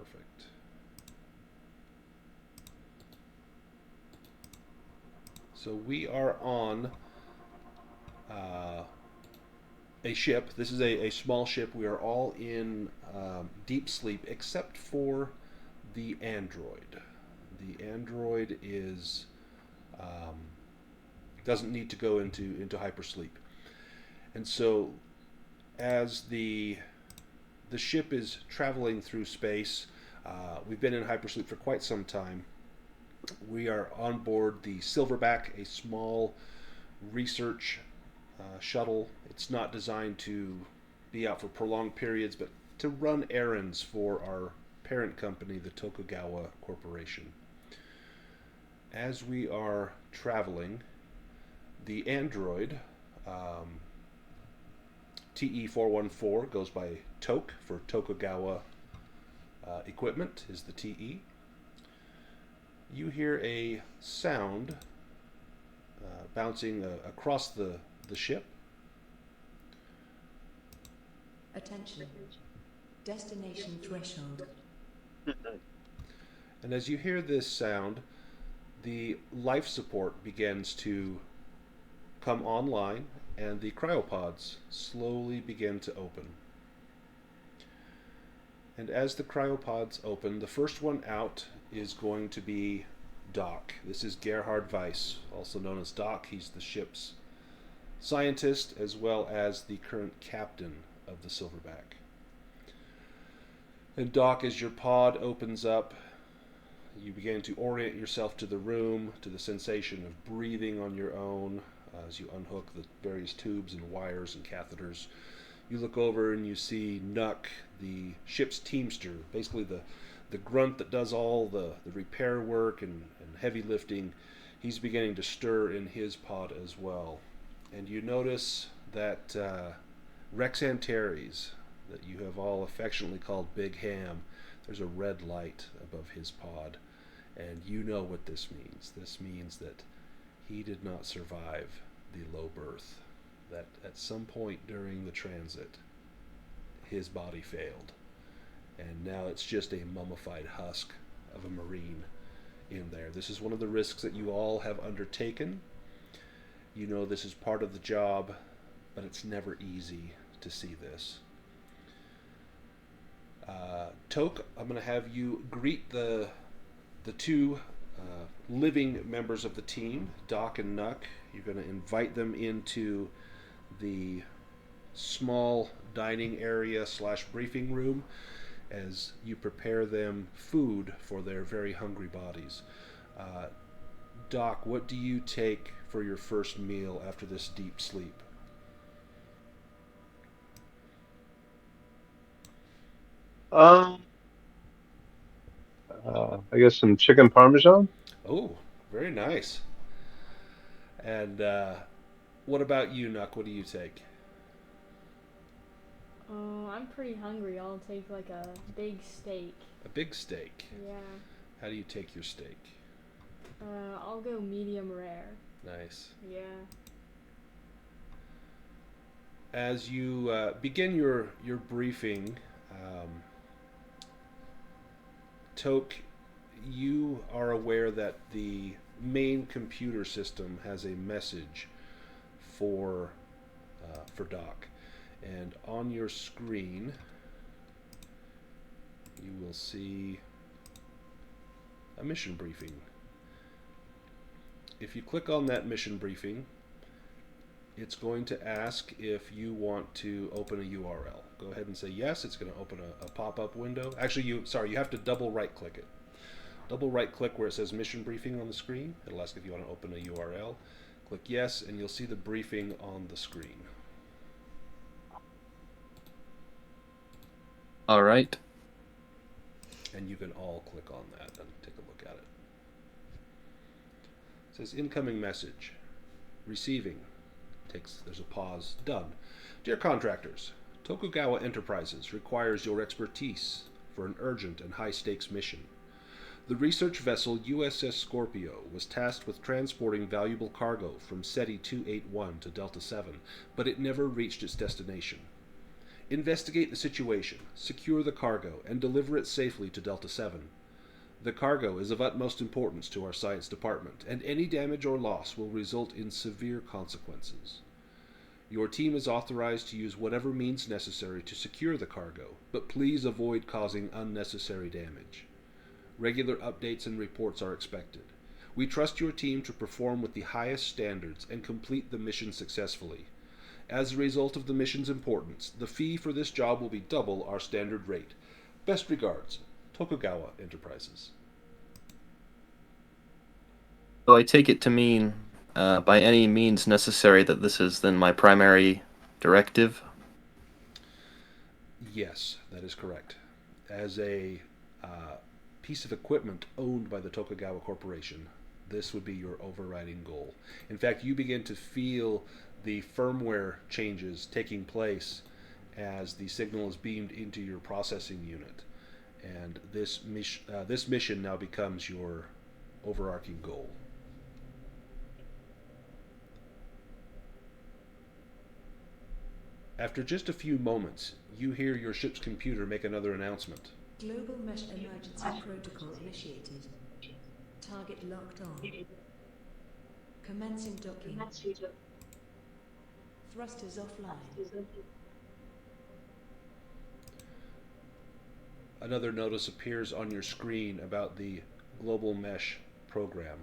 Perfect. So we are on a ship. This is a small ship. We are all in deep sleep except for the android. The android is doesn't need to go into hypersleep, and so as the ship is traveling through space, we've been in hypersleep for quite some time. We are on board the Silverback, a small research shuttle. It's not designed to be out for prolonged periods, but to run errands for our parent company, the Tokugawa Corporation. As we are traveling, the android TE-414 goes by Tok for Tokugawa equipment, is the TE. You hear a sound bouncing across the ship. Attention. Destination threshold. And as you hear this sound, the life support begins to come online and the cryopods slowly begin to open. And as the cryopods open, the first one out is going to be Doc. This is Gerhard Weiss, also known as Doc. He's the ship's scientist as well as the current captain of the Silverback. And Doc, as your pod opens up, you begin to orient yourself to the room, to the sensation of breathing on your own as you unhook the various tubes and wires and catheters. You look over and you see Nuck, the ship's teamster, basically the grunt that does all the repair work and heavy lifting. He's beginning to stir in his pod as well. And you notice that Rex Antares, that you have all affectionately called Big Ham, there's a red light above his pod. And you know what this means. This means that he did not survive the low berth. That at some point during the transit, his body failed. And now it's just a mummified husk of a Marine in there. This is one of the risks that you all have undertaken. You know this is part of the job, but it's never easy to see this. Tok, I'm going to have you greet the two living members of the team, Doc and Nuck. You're going to invite them into the small dining area / briefing room as you prepare them food for their very hungry bodies. Doc, what do you take for your first meal after this deep sleep? Um, I guess some chicken parmesan. Oh, very nice. And what about you, Nuck? What do you take? I'm pretty hungry. I'll take like a big steak. A big steak. Yeah. How do you take your steak? I'll go medium rare. Nice. Yeah. As you begin your briefing, Tok, you are aware that the main computer system has a message for Doc, and on your screen you will see a mission briefing. If you click on that mission briefing, it's going to ask if you want to open a URL. Go ahead and say yes. It's going to open a pop-up window. Actually, you have to double right-click it. Double right-click where it says mission briefing on the screen. It'll ask if you want to open a URL. Click yes, and you'll see the briefing on the screen. All right. And you can all click on that and take a look at it. It says incoming message. Receiving. There's a pause. Done. Dear contractors, Tokugawa Enterprises requires your expertise for an urgent and high-stakes mission. The research vessel USS Scorpio was tasked with transporting valuable cargo from SETI 281 to Delta 7, but it never reached its destination. Investigate the situation, secure the cargo, and deliver it safely to Delta 7. The cargo is of utmost importance to our science department, and any damage or loss will result in severe consequences. Your team is authorized to use whatever means necessary to secure the cargo, but please avoid causing unnecessary damage. Regular updates and reports are expected. We trust your team to perform with the highest standards and complete the mission successfully. As a result of the mission's importance, the fee for this job will be double our standard rate. Best regards, Tokugawa Enterprises. So I take it to mean, by any means necessary, that this is then my primary directive? Yes, that is correct. As a piece of equipment owned by the Tokugawa Corporation, this would be your overriding goal. In fact, you begin to feel the firmware changes taking place as the signal is beamed into your processing unit. And this mission now becomes your overarching goal. After just a few moments, you hear your ship's computer make another announcement. Global Mesh Emergency Protocol initiated. Target locked on. Commencing docking. Thrusters offline. Another notice appears on your screen about the Global Mesh program.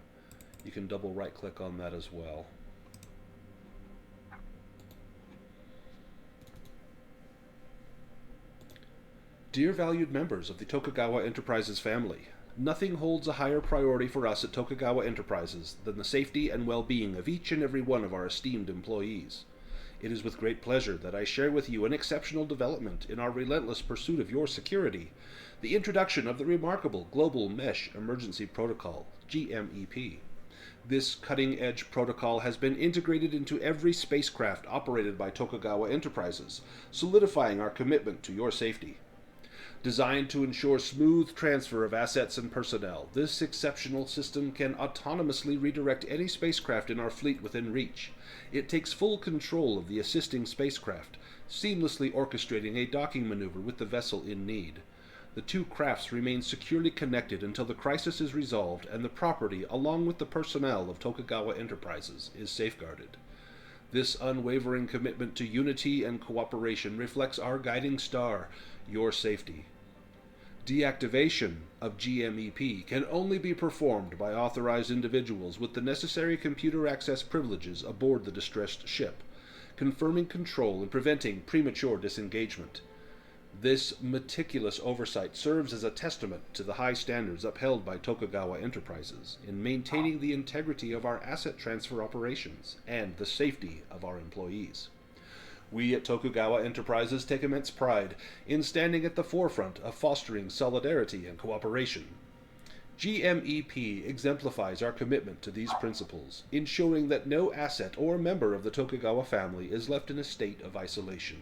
You can double right click on that as well. Dear valued members of the Tokugawa Enterprises family, nothing holds a higher priority for us at Tokugawa Enterprises than the safety and well-being of each and every one of our esteemed employees. It is with great pleasure that I share with you an exceptional development in our relentless pursuit of your security, the introduction of the remarkable Global Mesh Emergency Protocol, GMEP. This cutting-edge protocol has been integrated into every spacecraft operated by Tokugawa Enterprises, solidifying our commitment to your safety. Designed to ensure smooth transfer of assets and personnel, this exceptional system can autonomously redirect any spacecraft in our fleet within reach. It takes full control of the assisting spacecraft, seamlessly orchestrating a docking maneuver with the vessel in need. The two crafts remain securely connected until the crisis is resolved and the property, along with the personnel of Tokugawa Enterprises, is safeguarded. This unwavering commitment to unity and cooperation reflects our guiding star, your safety. Deactivation of GMEP can only be performed by authorized individuals with the necessary computer access privileges aboard the distressed ship, confirming control and preventing premature disengagement. This meticulous oversight serves as a testament to the high standards upheld by Tokugawa Enterprises in maintaining the integrity of our asset transfer operations and the safety of our employees. We at Tokugawa Enterprises take immense pride in standing at the forefront of fostering solidarity and cooperation. GMEP exemplifies our commitment to these principles, ensuring that no asset or member of the Tokugawa family is left in a state of isolation.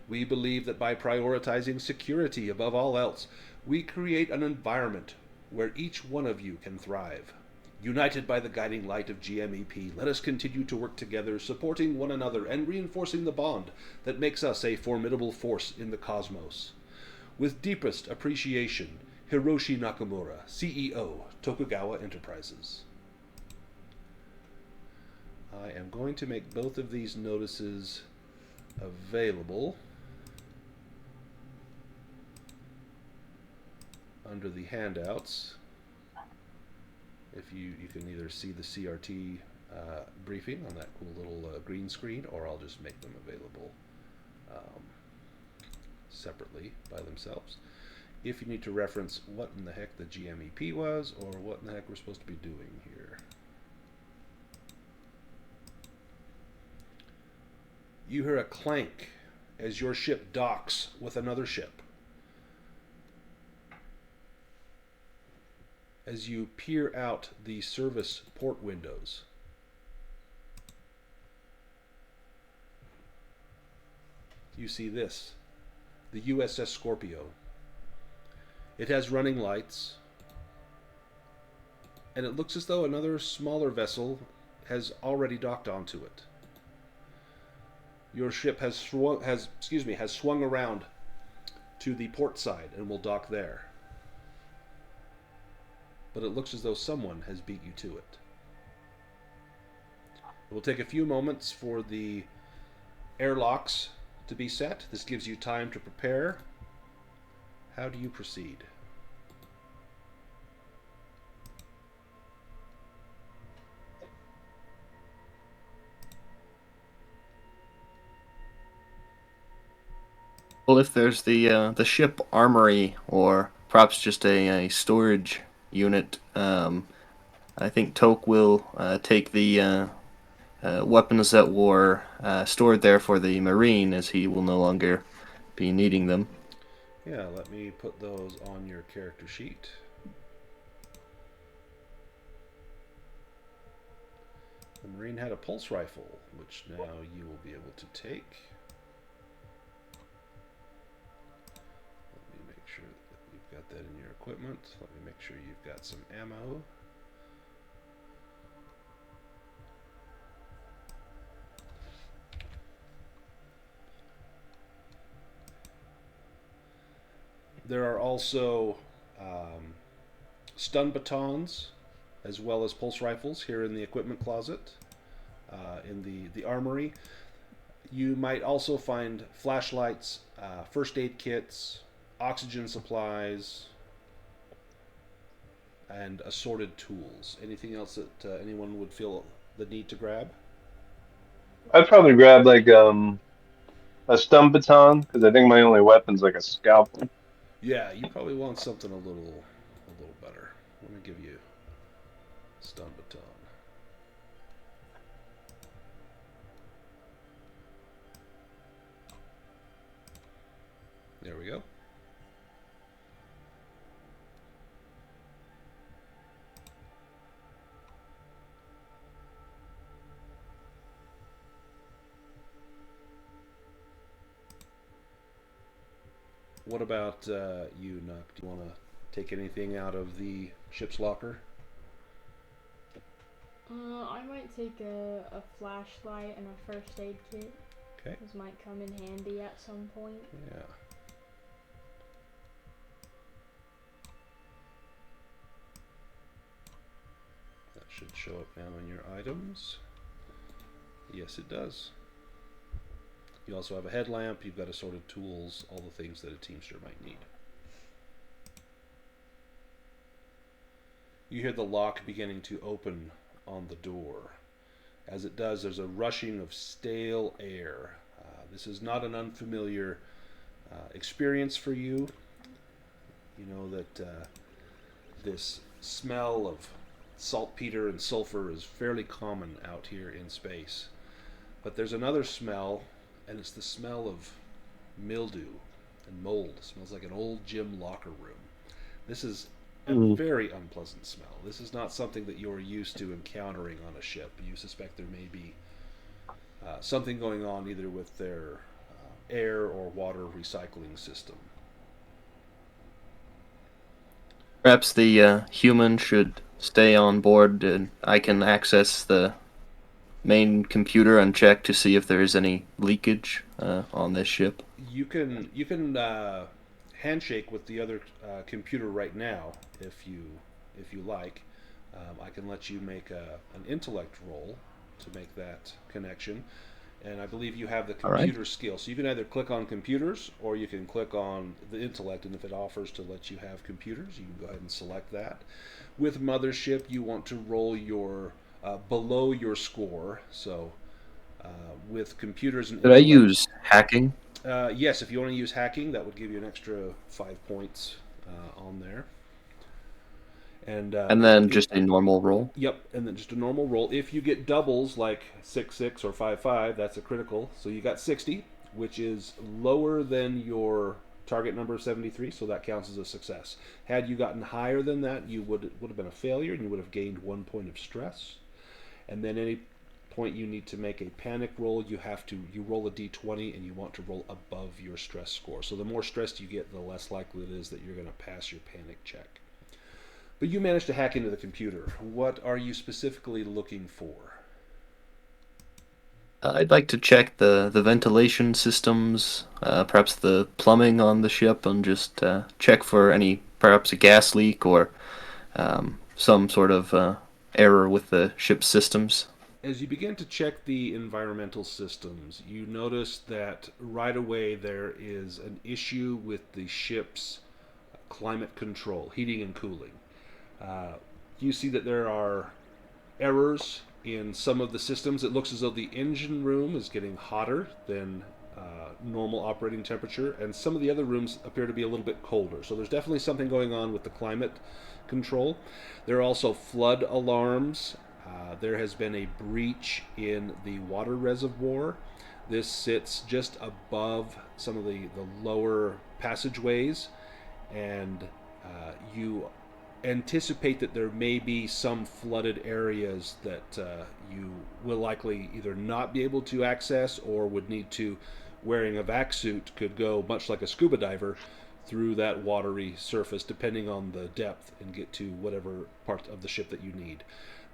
We believe that by prioritizing security above all else, we create an environment where each one of you can thrive. United by the guiding light of GMEP, let us continue to work together, supporting one another and reinforcing the bond that makes us a formidable force in the cosmos. With deepest appreciation, Hiroshi Nakamura, CEO, Tokugawa Enterprises. I am going to make both of these notices available under the handouts. If you can either see the CRT briefing on that cool little green screen, or I'll just make them available separately by themselves. If you need to reference what in the heck the GMEP was, or what in the heck we're supposed to be doing here. You hear a clank as your ship docks with another ship. As you peer out the service port windows, you see this, the USS Scorpio. It has running lights, and it looks as though another smaller vessel has already docked onto it. Your ship has swung around to the port side and will dock there. But it looks as though someone has beat you to it. It will take a few moments for the airlocks to be set. This gives you time to prepare. How do you proceed? Well, if there's the ship armory or perhaps just a storage unit, I think Toke will take the weapons that were stored there for the Marine, as he will no longer be needing them. Yeah, let me put those on your character sheet. The Marine had a pulse rifle, which now you will be able to take. Let me make sure that you've got that in your equipment. Let me make sure you've got some ammo. There are also stun batons as well as pulse rifles here in the equipment closet, in the armory. You might also find flashlights, first aid kits, oxygen supplies, and assorted tools. Anything else that anyone would feel the need to grab? I'd probably grab like a stun baton because I think my only weapon's like a scalpel. Yeah, you probably want something a little better. Let me give you stun baton. There we go. What about you, Nuck? Do you want to take anything out of the ship's locker? I might take a flashlight and a first aid kit. Okay. Those might come in handy at some point. Yeah. That should show up now in your items. Yes, it does. You also have a headlamp, you've got assorted tools, all the things that a Teamster might need. You hear the lock beginning to open on the door. As it does, there's a rushing of stale air. This is not an unfamiliar experience for you. You know that this smell of saltpeter and sulfur is fairly common out here in space. But there's another smell, and it's the smell of mildew and mold. It smells like an old gym locker room. This is a very unpleasant smell. This is not something that you're used to encountering on a ship. You suspect there may be something going on either with their air or water recycling system. Perhaps the human should stay on board, and I can access the main computer and check to see if there is any leakage on this ship. You can handshake with the other computer right now if you like. I can let you make an intellect roll to make that connection, and I believe you have the computer skill. So you can either click on computers or you can click on the intellect, and if it offers to let you have computers, you can go ahead and select that. With Mothership, you want to roll your below your score. So with computers and Did I use hacking? yes, if you want to use hacking, that would give you an extra 5 points on there. And then just a normal roll? Yep, and then just a normal roll. If you get doubles like 6-6 or 5-5, that's a critical. So you got 60, which is lower than your target number of 73, so that counts as a success. Had you gotten higher than that, you would have been a failure, and you would have gained 1 point of stress. And then any point you need to make a panic roll, you roll a d20, and you want to roll above your stress score. So the more stressed you get, the less likely it is that you're going to pass your panic check. But you managed to hack into the computer. What are you specifically looking for? I'd like to check the ventilation systems, perhaps the plumbing on the ship, and just check for any perhaps a gas leak or some sort of error with the ship's systems. As you begin to check the environmental systems, you notice that right away there is an issue with the ship's climate control, heating and cooling. Uh, you see that there are errors in some of the systems. It looks as though the engine room is getting hotter than normal operating temperature, and some of the other rooms appear to be a little bit colder. So there's definitely something going on with the climate control. There are also flood alarms. There has been a breach in the water reservoir. This sits just above some of the lower passageways, and you anticipate that there may be some flooded areas that you will likely either not be able to access or would need to, wearing a vac suit, could go much like a scuba diver through that watery surface depending on the depth and get to whatever part of the ship that you need.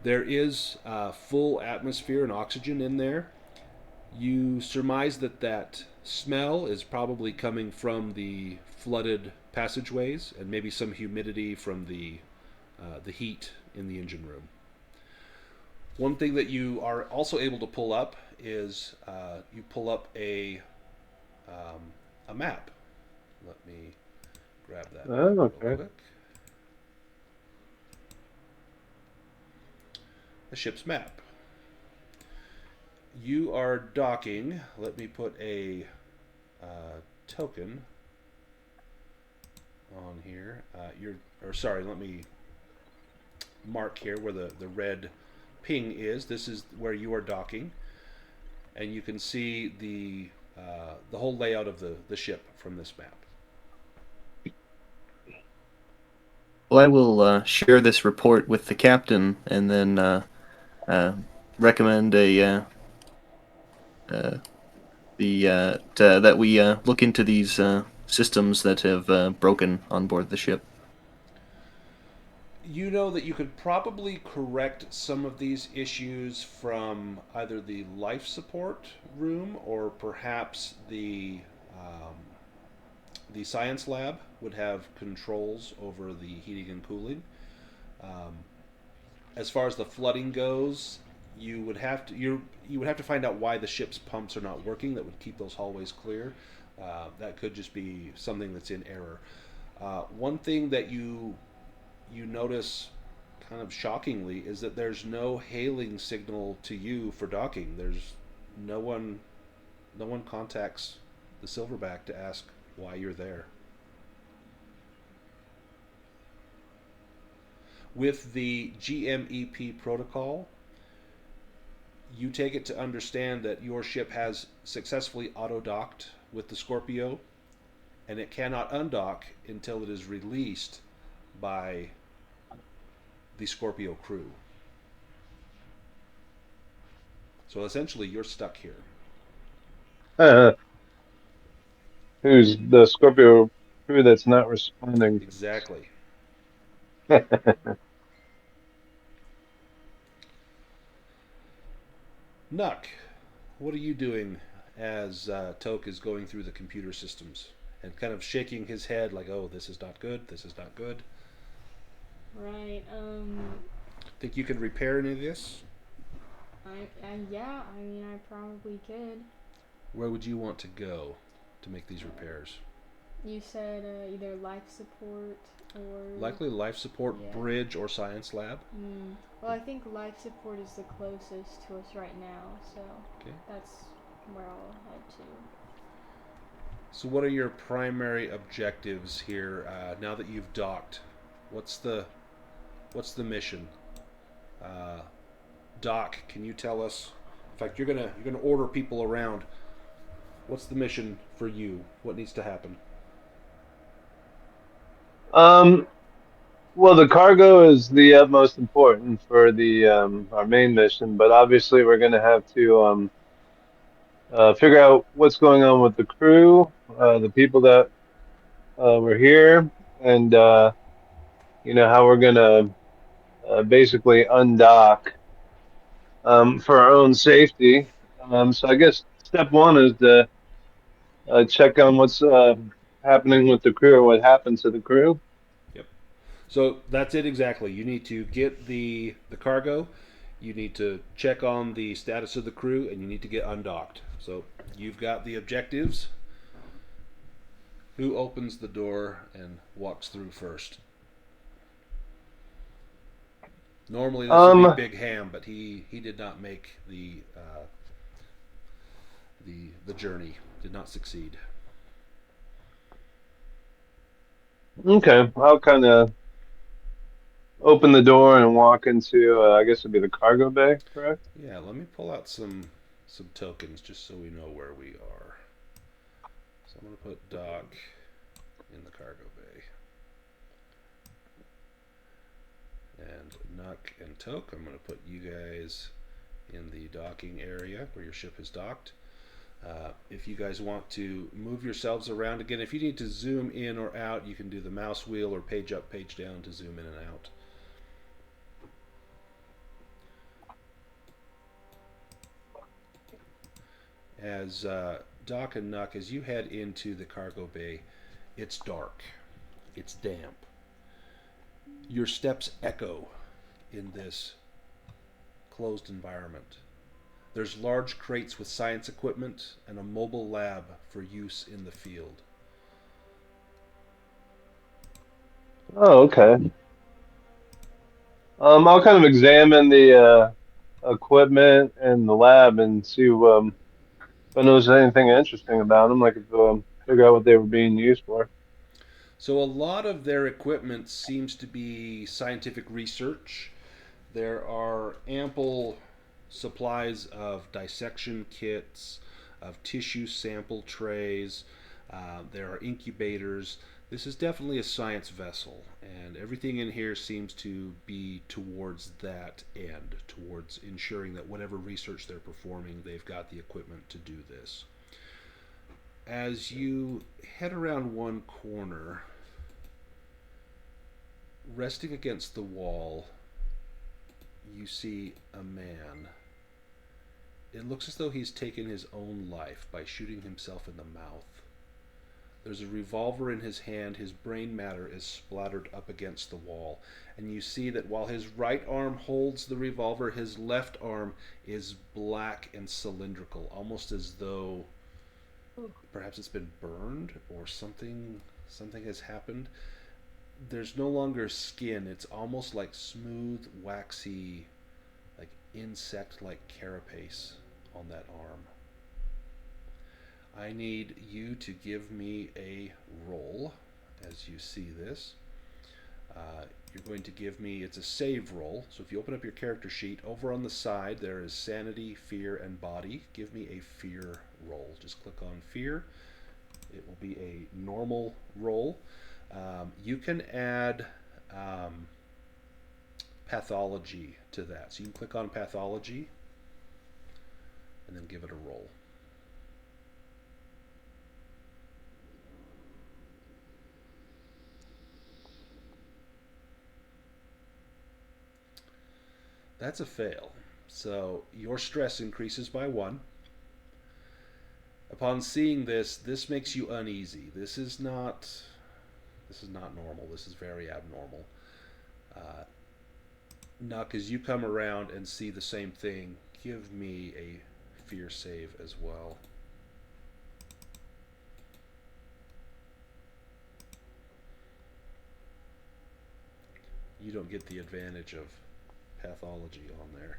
There is full atmosphere and oxygen in there. You surmise that that smell is probably coming from the flooded passageways and maybe some humidity from the heat in the engine room. One thing that you are also able to pull up is you pull up a map. Let me grab that Oh, real okay. quick. The ship's map. You are docking. Let me put a token on here. Let me mark here where the red ping is. This is where you are docking, and you can see the whole layout of the ship from this map. Well, I will share this report with the captain, and then uh, recommend that we look into these systems that have broken on board the ship. You know that you could probably correct some of these issues from either the life support room or perhaps um, the science lab would have controls over the heating and cooling. Um, as far as the flooding goes, you would have to find out why the ship's pumps are not working. That would keep those hallways clear. That could just be something that's in error. One thing that you notice kind of shockingly is that there's no hailing signal to you for docking. There's no one no one contacts the Silverback to ask why you're there. With the GMEP protocol, you take it to understand that your ship has successfully auto-docked with the Scorpio, and it cannot undock until it is released by the Scorpio crew. So essentially, you're stuck here. Who's the Scorpio crew that's not responding? Exactly. Nuck, what are you doing as Toke is going through the computer systems and kind of shaking his head like, oh, this is not good, this is not good? Right. Think you can repair any of this? Yeah. I mean, I probably could. Where would you want to go to make these repairs? You said either life support or. Likely life support, Yeah. bridge, or science lab. Well, I think life support is the closest to us right now, so Okay. that's where I'll head to. So, what are your primary objectives here now that you've docked? What's the mission? Uh, Doc, can you tell us? In fact, you're gonna order people around. What's the mission for you? What needs to happen? Um, well, the cargo is the utmost important for the our main mission, but obviously we're going to have to figure out what's going on with the crew, the people that were here, and how we're going to basically undock for our own safety. So I guess step one is to check on what's happening with the crew or what happened to the crew. Yep. So that's it exactly. You need to get the cargo. You need to check on the status of the crew, and you need to get undocked. So you've got the objectives. Who opens the door and walks through first? Normally this would be Um, Big Ham, but he did not make the journey. Did not succeed. okay, I'll kind of open the door and walk into, I guess it'd be the cargo bay, correct? Yeah, let me pull out some tokens just so we know where we are. So I'm gonna put Doc in the cargo bay. And Nuck and Toke, I'm going to put you guys in the docking area where your ship is docked. If you guys want to move yourselves around again, if you need to zoom in or out, you can do the mouse wheel or page up, page down to zoom in and out. As Doc and Nuck, as you head into the cargo bay, it's dark, it's damp. Your steps echo in this closed environment. There's large crates with science equipment and a mobile lab for use in the field. Oh, okay. I'll kind of examine the equipment and the lab and see if I notice anything interesting about them, like if figure out what they were being used for. So, a lot of their equipment seems to be scientific research. There are ample supplies of dissection kits, of tissue sample trays. There are incubators. This is definitely a science vessel, and everything in here seems to be towards that end, towards ensuring that whatever research they're performing, they've got the equipment to do this. As you head around one corner, resting against the wall, you see a man. It looks as though he's taken his own life by shooting himself in the mouth. There's a revolver in his hand. His brain matter is splattered up against the wall. And you see that while his right arm holds the revolver, his left arm is black and cylindrical, almost as though perhaps it's been burned or something has happened. There's no longer skin. It's almost like smooth, waxy, like insect-like carapace on that arm. I need you to give me a roll as you see this. You're going to give me, it's a save roll. So if you open up your character sheet, over on the side there is sanity, fear, and body. Give me a fear roll. Just click on fear. It will be a normal roll. You can add pathology to that. So you can click on pathology and then give it a roll. That's a fail. So your stress increases by 1. Upon seeing this, this makes you uneasy. This is not normal. This is very abnormal. Nuck, as you come around and see the same thing, give me a fear save as well. You don't get the advantage of pathology on there.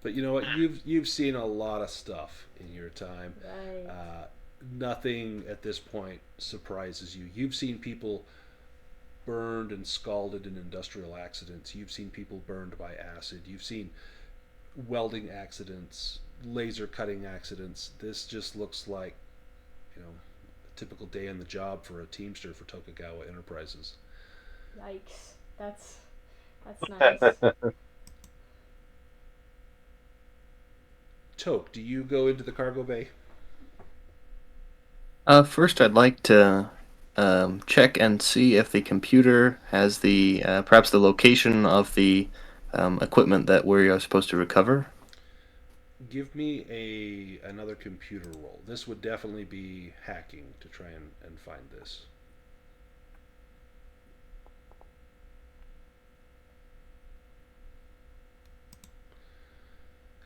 But you know what? You've seen a lot of stuff in your time. Right. Nothing at this point surprises you. You've seen people burned and scalded in industrial accidents. You've seen people burned by acid. You've seen welding accidents, laser cutting accidents. This just looks like, a typical day on the job for a Teamster for Tokugawa Enterprises. Yikes. That's nice. Toke, do you go into the cargo bay? First, I'd like to check and see if the computer has the perhaps the location of the equipment that we are supposed to recover. Give me another computer roll. This would definitely be hacking to try and find this.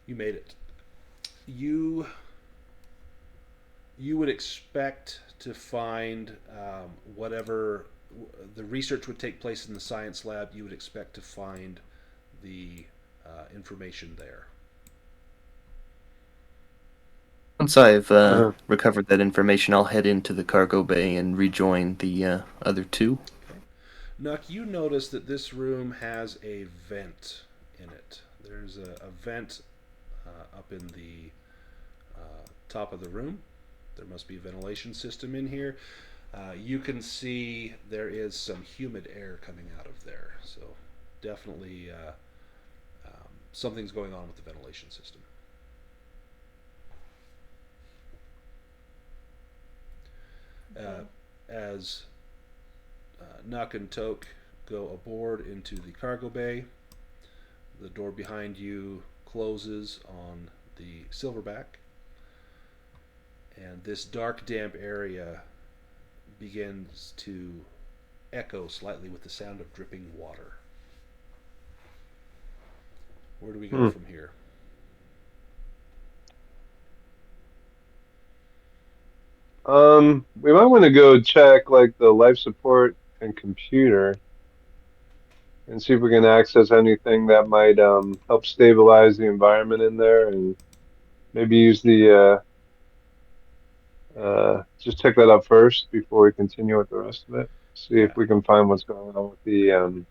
You made it. You would expect to find whatever the research would take place in the science lab. You would expect to find the information there. Once I've Uh, recovered that information, I'll head into the cargo bay and rejoin the other two. Okay. Nuck, you notice that this room has a vent in it. There's a vent up in the top of the room. There must be a ventilation system in here. You can see there is some humid air coming out of there. So definitely something's going on with the ventilation system. As Nuck and Toke go aboard into the cargo bay, the door behind you closes on the Silverback, and this dark, damp area begins to echo slightly with the sound of dripping water. Where do we go from here? We might want to go check like the life support and computer and see if we can access anything that might help stabilize the environment in there, and maybe use the just check that out first before we continue with the rest of it. See Yeah. if we can find what's going on with the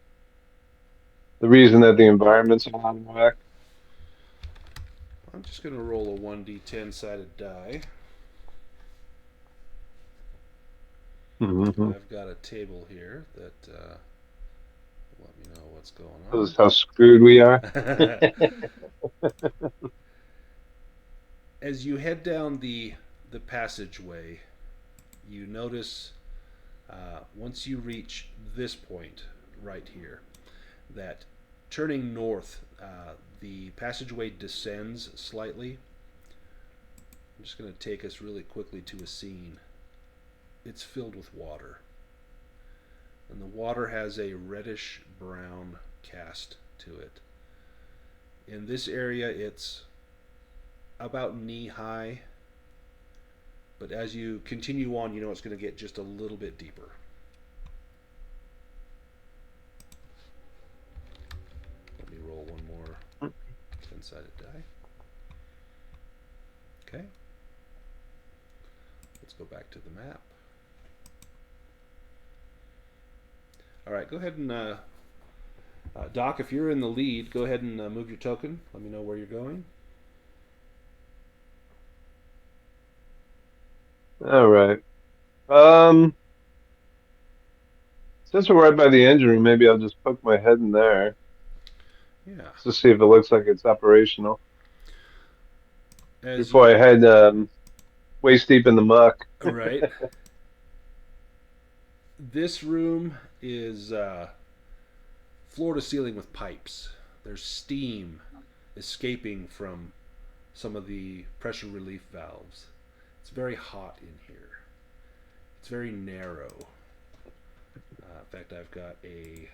reason that the environment's out of whack. I'm just going to roll a 1d10 sided die. Mm-hmm. I've got a table here that let me know what's going This on. is how screwed we are. As you head down the passageway, you notice once you reach this point right here that turning north, the passageway descends slightly. I'm just going to take us really quickly to a scene. It's filled with water, and the water has a reddish brown cast to it. In this area, it's about knee high, but as you continue on, you know it's going to get just a little bit deeper. Let me roll one more 10-sided die. Okay. Let's go back to the map. All right, go ahead and Doc, if you're in the lead, go ahead and move your token. Let me know where you're going. All right. Since we're right by the engine room, maybe I'll just poke my head in there Yeah. just to see if it looks like it's operational As before you I head waist deep in the muck. right, this room is floor to ceiling with pipes. There's steam escaping from some of the pressure relief valves. It's very hot in here. It's very narrow. In fact, I've got a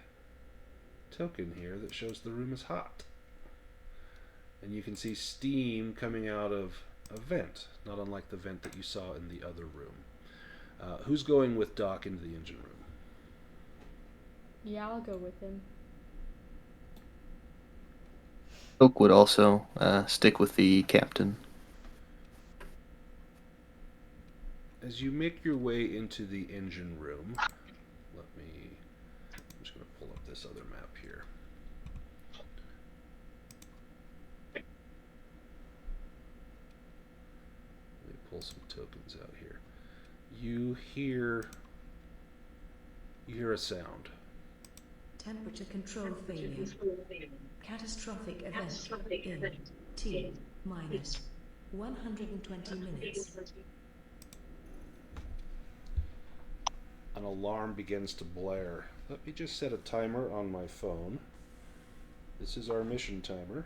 token here that shows the room is hot. And you can see steam coming out of a vent, not unlike the vent that you saw in the other room. Who's going with Doc into the engine room? Yeah, I'll go with him. Oak would also stick with the captain. As you make your way into the engine room, I'm just going to pull up this other map here. Let me pull some tokens out here. You hear a sound. Temperature control failure. Catastrophic event in T minus 120 minutes. An alarm begins to blare. Let me just set a timer on my phone. This is our mission timer.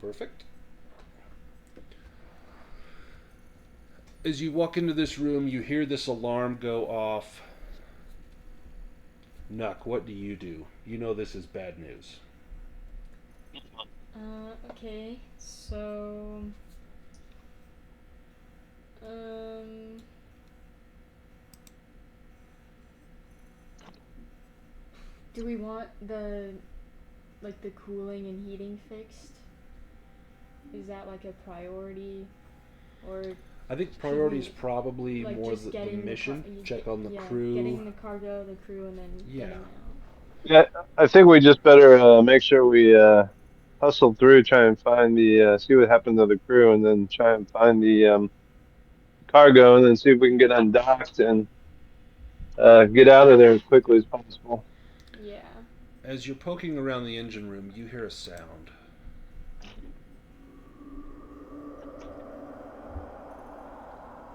Perfect. As you walk into this room, you hear this alarm go off. Nuck, what do? You know this is bad news. Okay, so do we want the cooling and heating fixed? Is that like a priority, or I think priority is probably like more just the mission. Check on the yeah, crew. getting the cargo, the crew, and then Yeah. getting out? Yeah, I think we just better make sure we hustle through, try and find the see what happened to the crew, and then try and find the cargo, and then see if we can get undocked and get out of there as quickly as possible. Yeah. As you're poking around the engine room, you hear a sound.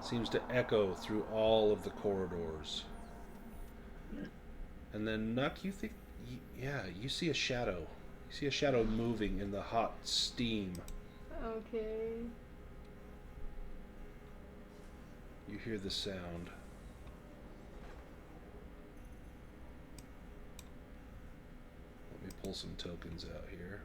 Seems to echo through all of the corridors. And then, Nuck, you think, yeah, you see a shadow. You see a shadow moving in the hot steam. Okay. You hear the sound. Let me pull some tokens out here.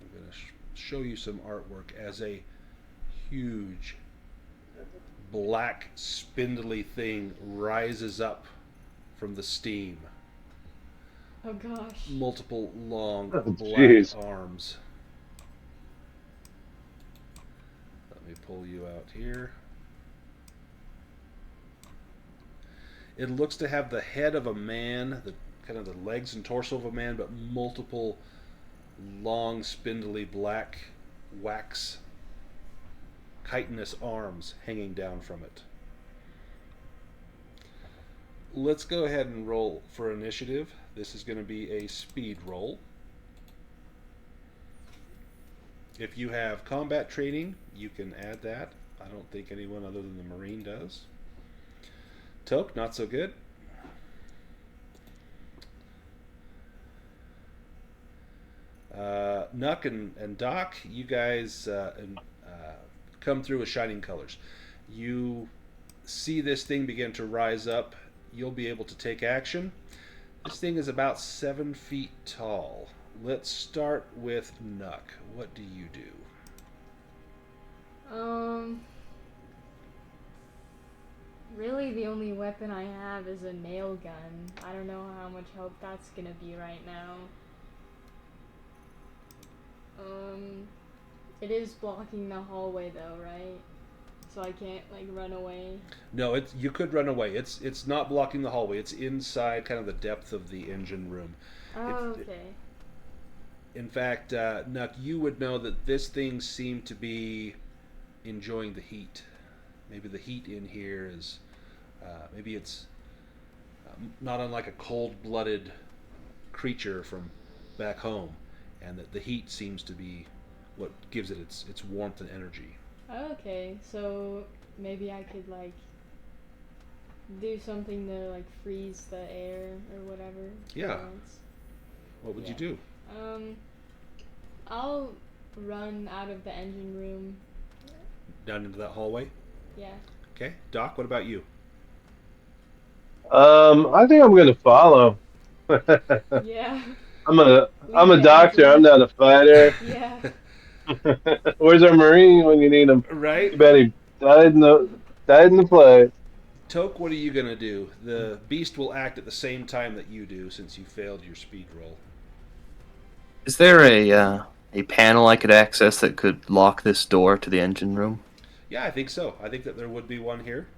I'm going to show you some artwork as a huge black spindly thing rises up from the steam. Oh gosh. Multiple long Oh, black jeez. arms. Let me pull you out here. It looks to have the head of a man, the kind of the legs and torso of a man, but multiple long spindly black wax chitinous arms hanging down from it. Let's go ahead and roll for initiative. This is going to be a speed roll. If you have combat training, you can add that. I don't think anyone other than the Marine does. Toke, not so good. Nuck and Doc, you guys come through with shining colors. You see this thing begin to rise up. You'll be able to take action. This thing is about 7 feet tall. Let's start with Nuck. What do you do? Really the only weapon I have is a nail gun. I don't know how much help that's gonna be right now. It is blocking the hallway though, right? So I can't like run away. No, you could run away. It's not blocking the hallway. It's inside kind of the depth of the engine room. Oh, okay. In fact, Nuck, you would know that this thing seemed to be enjoying the heat. Maybe the heat in here is, maybe it's not unlike a cold-blooded creature from back home, and that the heat seems to be what gives it its warmth and energy. Okay, so maybe I could like do something to like freeze the air or whatever. Yeah. What would you do? I'll run out of the engine room. Down into that hallway? Yeah. Okay. Doc, what about you? I think I'm gonna follow. Yeah. I'm a Leave the doctor. engine. I'm not a fighter. Yeah. Where's our Marine when you need him? Right? Too bad he died in the play. Toke, what are you going to do? The beast will act at the same time that you do since you failed your speed roll. Is there a panel I could access that could lock this door to the engine room? Yeah, I think so. I think that there would be one here.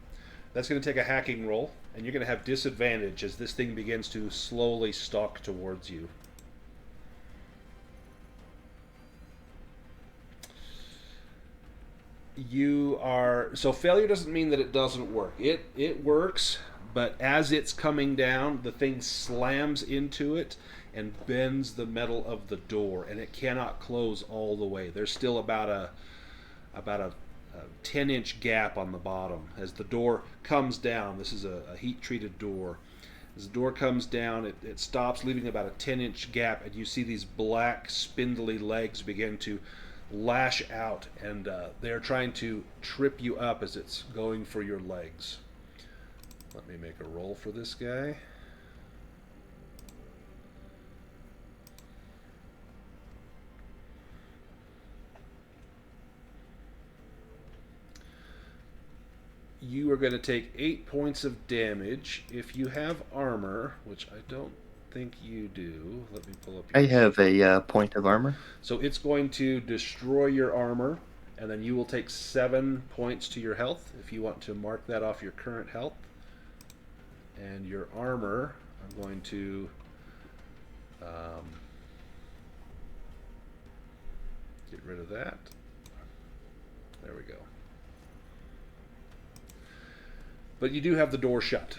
That's going to take a hacking roll, and you're going to have disadvantage as this thing begins to slowly stalk towards you. So failure doesn't mean that it doesn't work. It works, but as it's coming down, the thing slams into it and bends the metal of the door, and it cannot close all the way. There's still about a 10-inch gap on the bottom as the door comes down. This is a heat-treated door. As the door comes down, it stops, leaving about a 10-inch gap, and you see these black, spindly legs begin to lash out, and they're trying to trip you up as it's going for your legs. Let me make a roll for this guy. You are going to take 8 points of damage. If you have armor, which I don't think you do, let me pull up I your... have a point of armor. So it's going to destroy your armor, and then you will take 7 points to your health if you want to mark that off your current health. And your armor, I'm going to get rid of that. There we go. But you do have the door shut.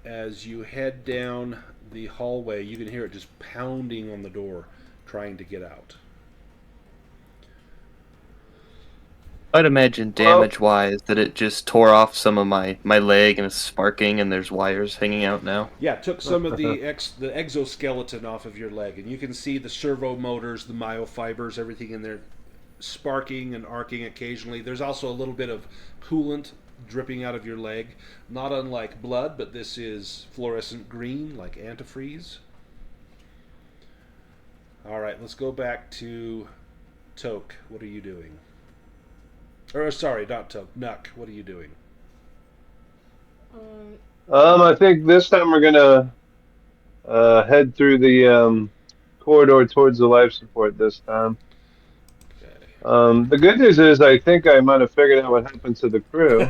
As you head down the hallway, you can hear it just pounding on the door, trying to get out. I'd imagine damage-wise that it just tore off some of my leg and it's sparking and there's wires hanging out now. Yeah, took some of the exoskeleton off of your leg, and you can see the servo motors, the myofibers, everything in there sparking and arcing occasionally. There's also a little bit of coolant dripping out of your leg, not unlike blood, but this is fluorescent green, like antifreeze. Alright, let's go back to Toke. What are you doing? Or, sorry, not Toke. Nuck, what are you doing? I think this time we're gonna head through the corridor towards the life support this time. The good news is I think I might have figured out what happened to the crew.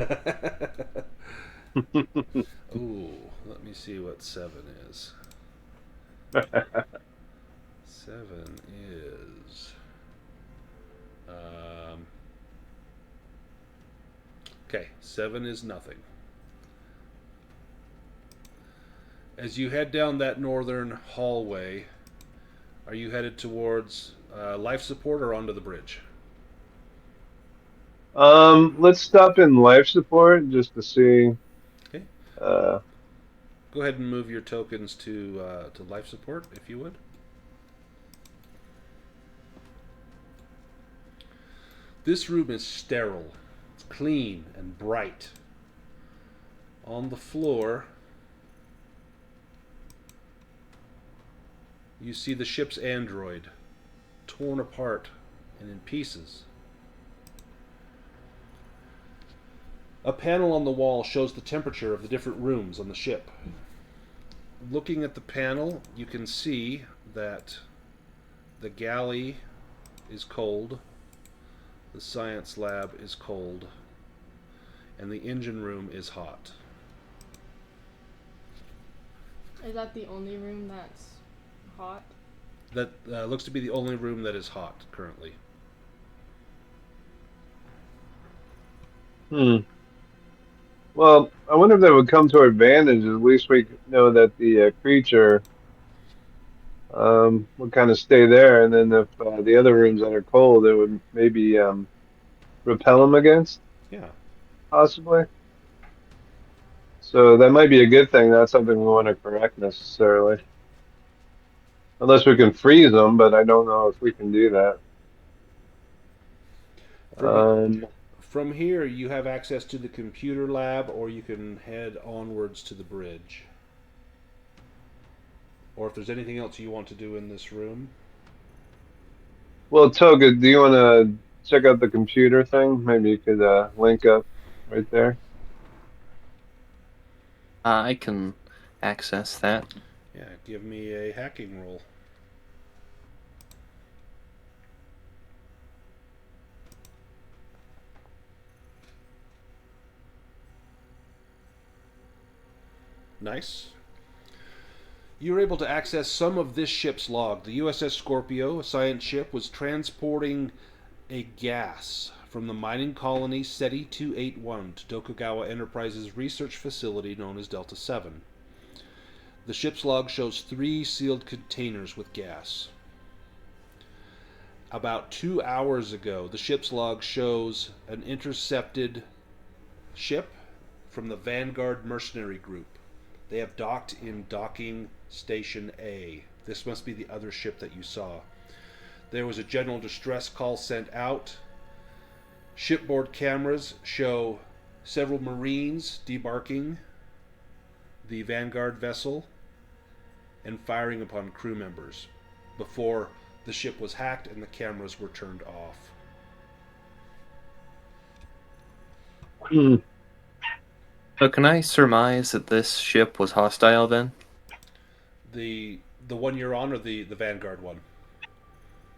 Ooh, let me see what 7 is. 7 is... okay, 7 is nothing. As you head down that northern hallway, are you headed towards life support or onto the bridge? Let's stop in life support just to see. Okay. Go ahead and move your tokens to life support, if you would. This room is sterile. It's clean and bright. On the floor, you see the ship's android torn apart and in pieces. A panel on the wall shows the temperature of the different rooms on the ship. Looking at the panel, you can see that the galley is cold, the science lab is cold, and the engine room is hot. Is that the only room that's hot? That looks to be the only room that is hot currently. Well, I wonder if that would come to our advantage. At least we know that the creature would kind of stay there, and then if the other rooms that are cold, it would maybe repel them against. Yeah. Possibly. So that might be a good thing. Not something we want to correct necessarily. Unless we can freeze them, but I don't know if we can do that. From here, you have access to the computer lab, or you can head onwards to the bridge. Or if there's anything else you want to do in this room. Well, Toga, do you want to check out the computer thing? Maybe you could link up right there. I can access that. Yeah, give me a hacking roll. Nice. You were able to access some of this ship's log. The USS Scorpio, a science ship, was transporting a gas from the mining colony SETI 281 to Tokugawa Enterprises research facility known as Delta 7. The ship's log shows 3 sealed containers with gas. About 2 hours ago, the ship's log shows an intercepted ship from the Vanguard mercenary group They have docked in docking station A. This must be the other ship that you saw. There was a general distress call sent out. Shipboard cameras show several Marines debarking the Vanguard vessel and firing upon crew members before the ship was hacked and the cameras were turned off. So can I surmise that this ship was hostile then? The one you're on, or the Vanguard one?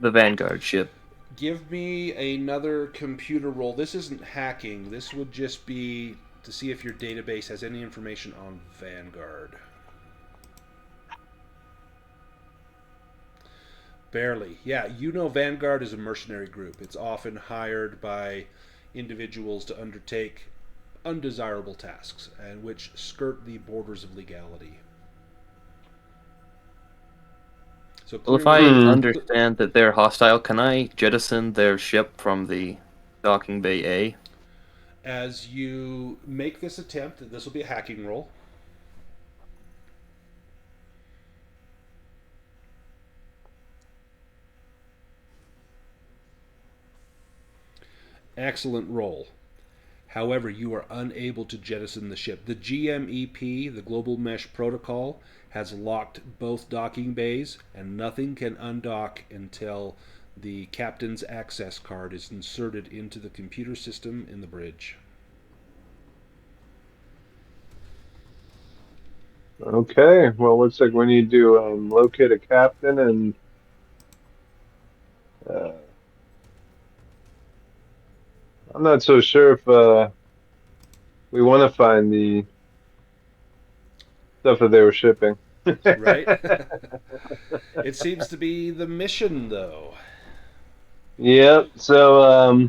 The Vanguard ship. Give me another computer roll. This isn't hacking. This would just be to see if your database has any information on Vanguard. Barely. Yeah, you know Vanguard is a mercenary group. It's often hired by individuals to undertake undesirable tasks and which skirt the borders of legality. So Well, if I clearly, understand that they're hostile, can I jettison their ship from the docking bay A? as you make this attempt, this will be a hacking roll. Excellent roll. However, you are unable to jettison the ship. The GMEP, the Global Mesh Protocol, has locked both docking bays, and nothing can undock until the captain's access card is inserted into the computer system in the bridge. Okay, well, looks like we need to locate a captain and I'm not so sure if we want to find the stuff that they were shipping. Right? It seems to be the mission, though. Yep, so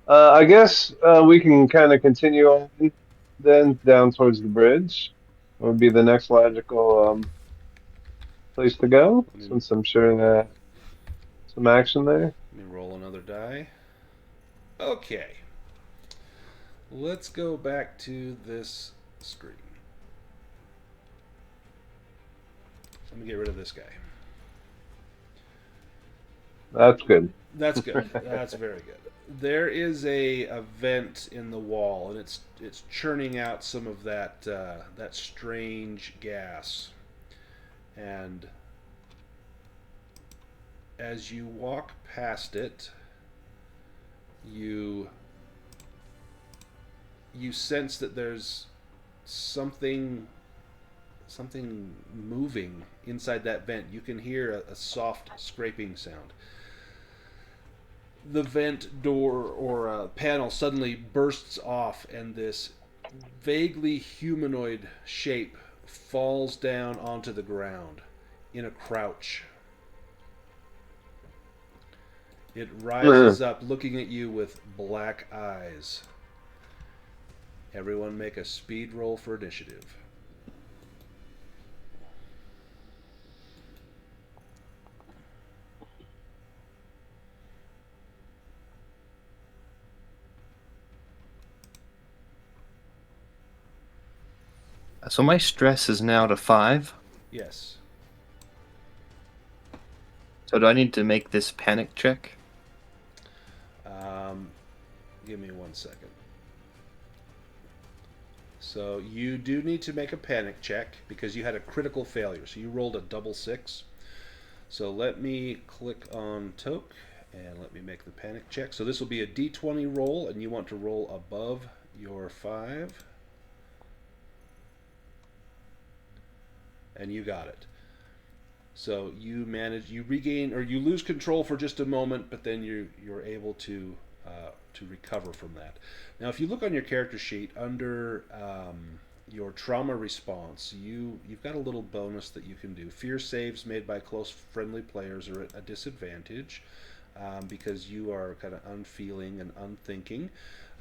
I guess we can kind of continue on then down towards the bridge. Would be the next logical place to go, since I'm sure some action there. Let me roll another die. Okay. Let's go back to this screen. Let me get rid of this guy. That's good. That's good. That's very good. There is a vent in the wall, and it's churning out some of that that strange gas. And as you walk past it, you sense that there's something moving inside that vent. You can hear a soft scraping sound. The vent door or panel suddenly bursts off, and this vaguely humanoid shape falls down onto the ground in a crouch. It rises up, looking at you with black eyes. Everyone make a speed roll for initiative. So my stress is now to 5. Yes. So do I need to make this panic check? Give me 1 second. So you do need to make a panic check because you had a critical failure. So you rolled a double 6. So let me click on Toke and let me make the panic check. So this will be a D20 roll, and you want to roll above your 5. And you got it. So you regain, or you lose control for just a moment, but then you're able to recover from that. Now, if you look on your character sheet under your trauma response, you've got a little bonus that you can do. Fear saves made by close friendly players are at a disadvantage because you are kind of unfeeling and unthinking.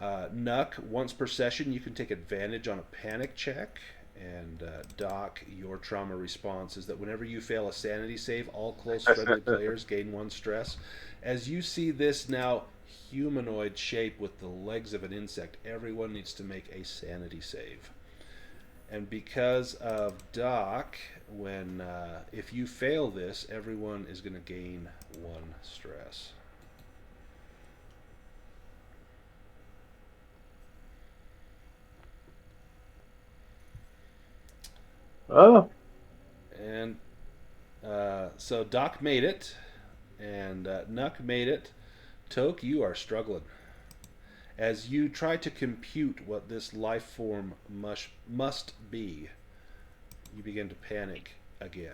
Nuck, once per session, you can take advantage on a panic check. And Doc, your trauma response is that whenever you fail a sanity save, all close friendly players gain 1 stress. As you see this now humanoid shape with the legs of an insect, everyone needs to make a sanity save. And because of Doc, if you fail this, everyone is going to gain 1 stress. Oh. And so Doc made it, and Nuck made it. Toke, you are struggling. As you try to compute what this life form must be, you begin to panic again.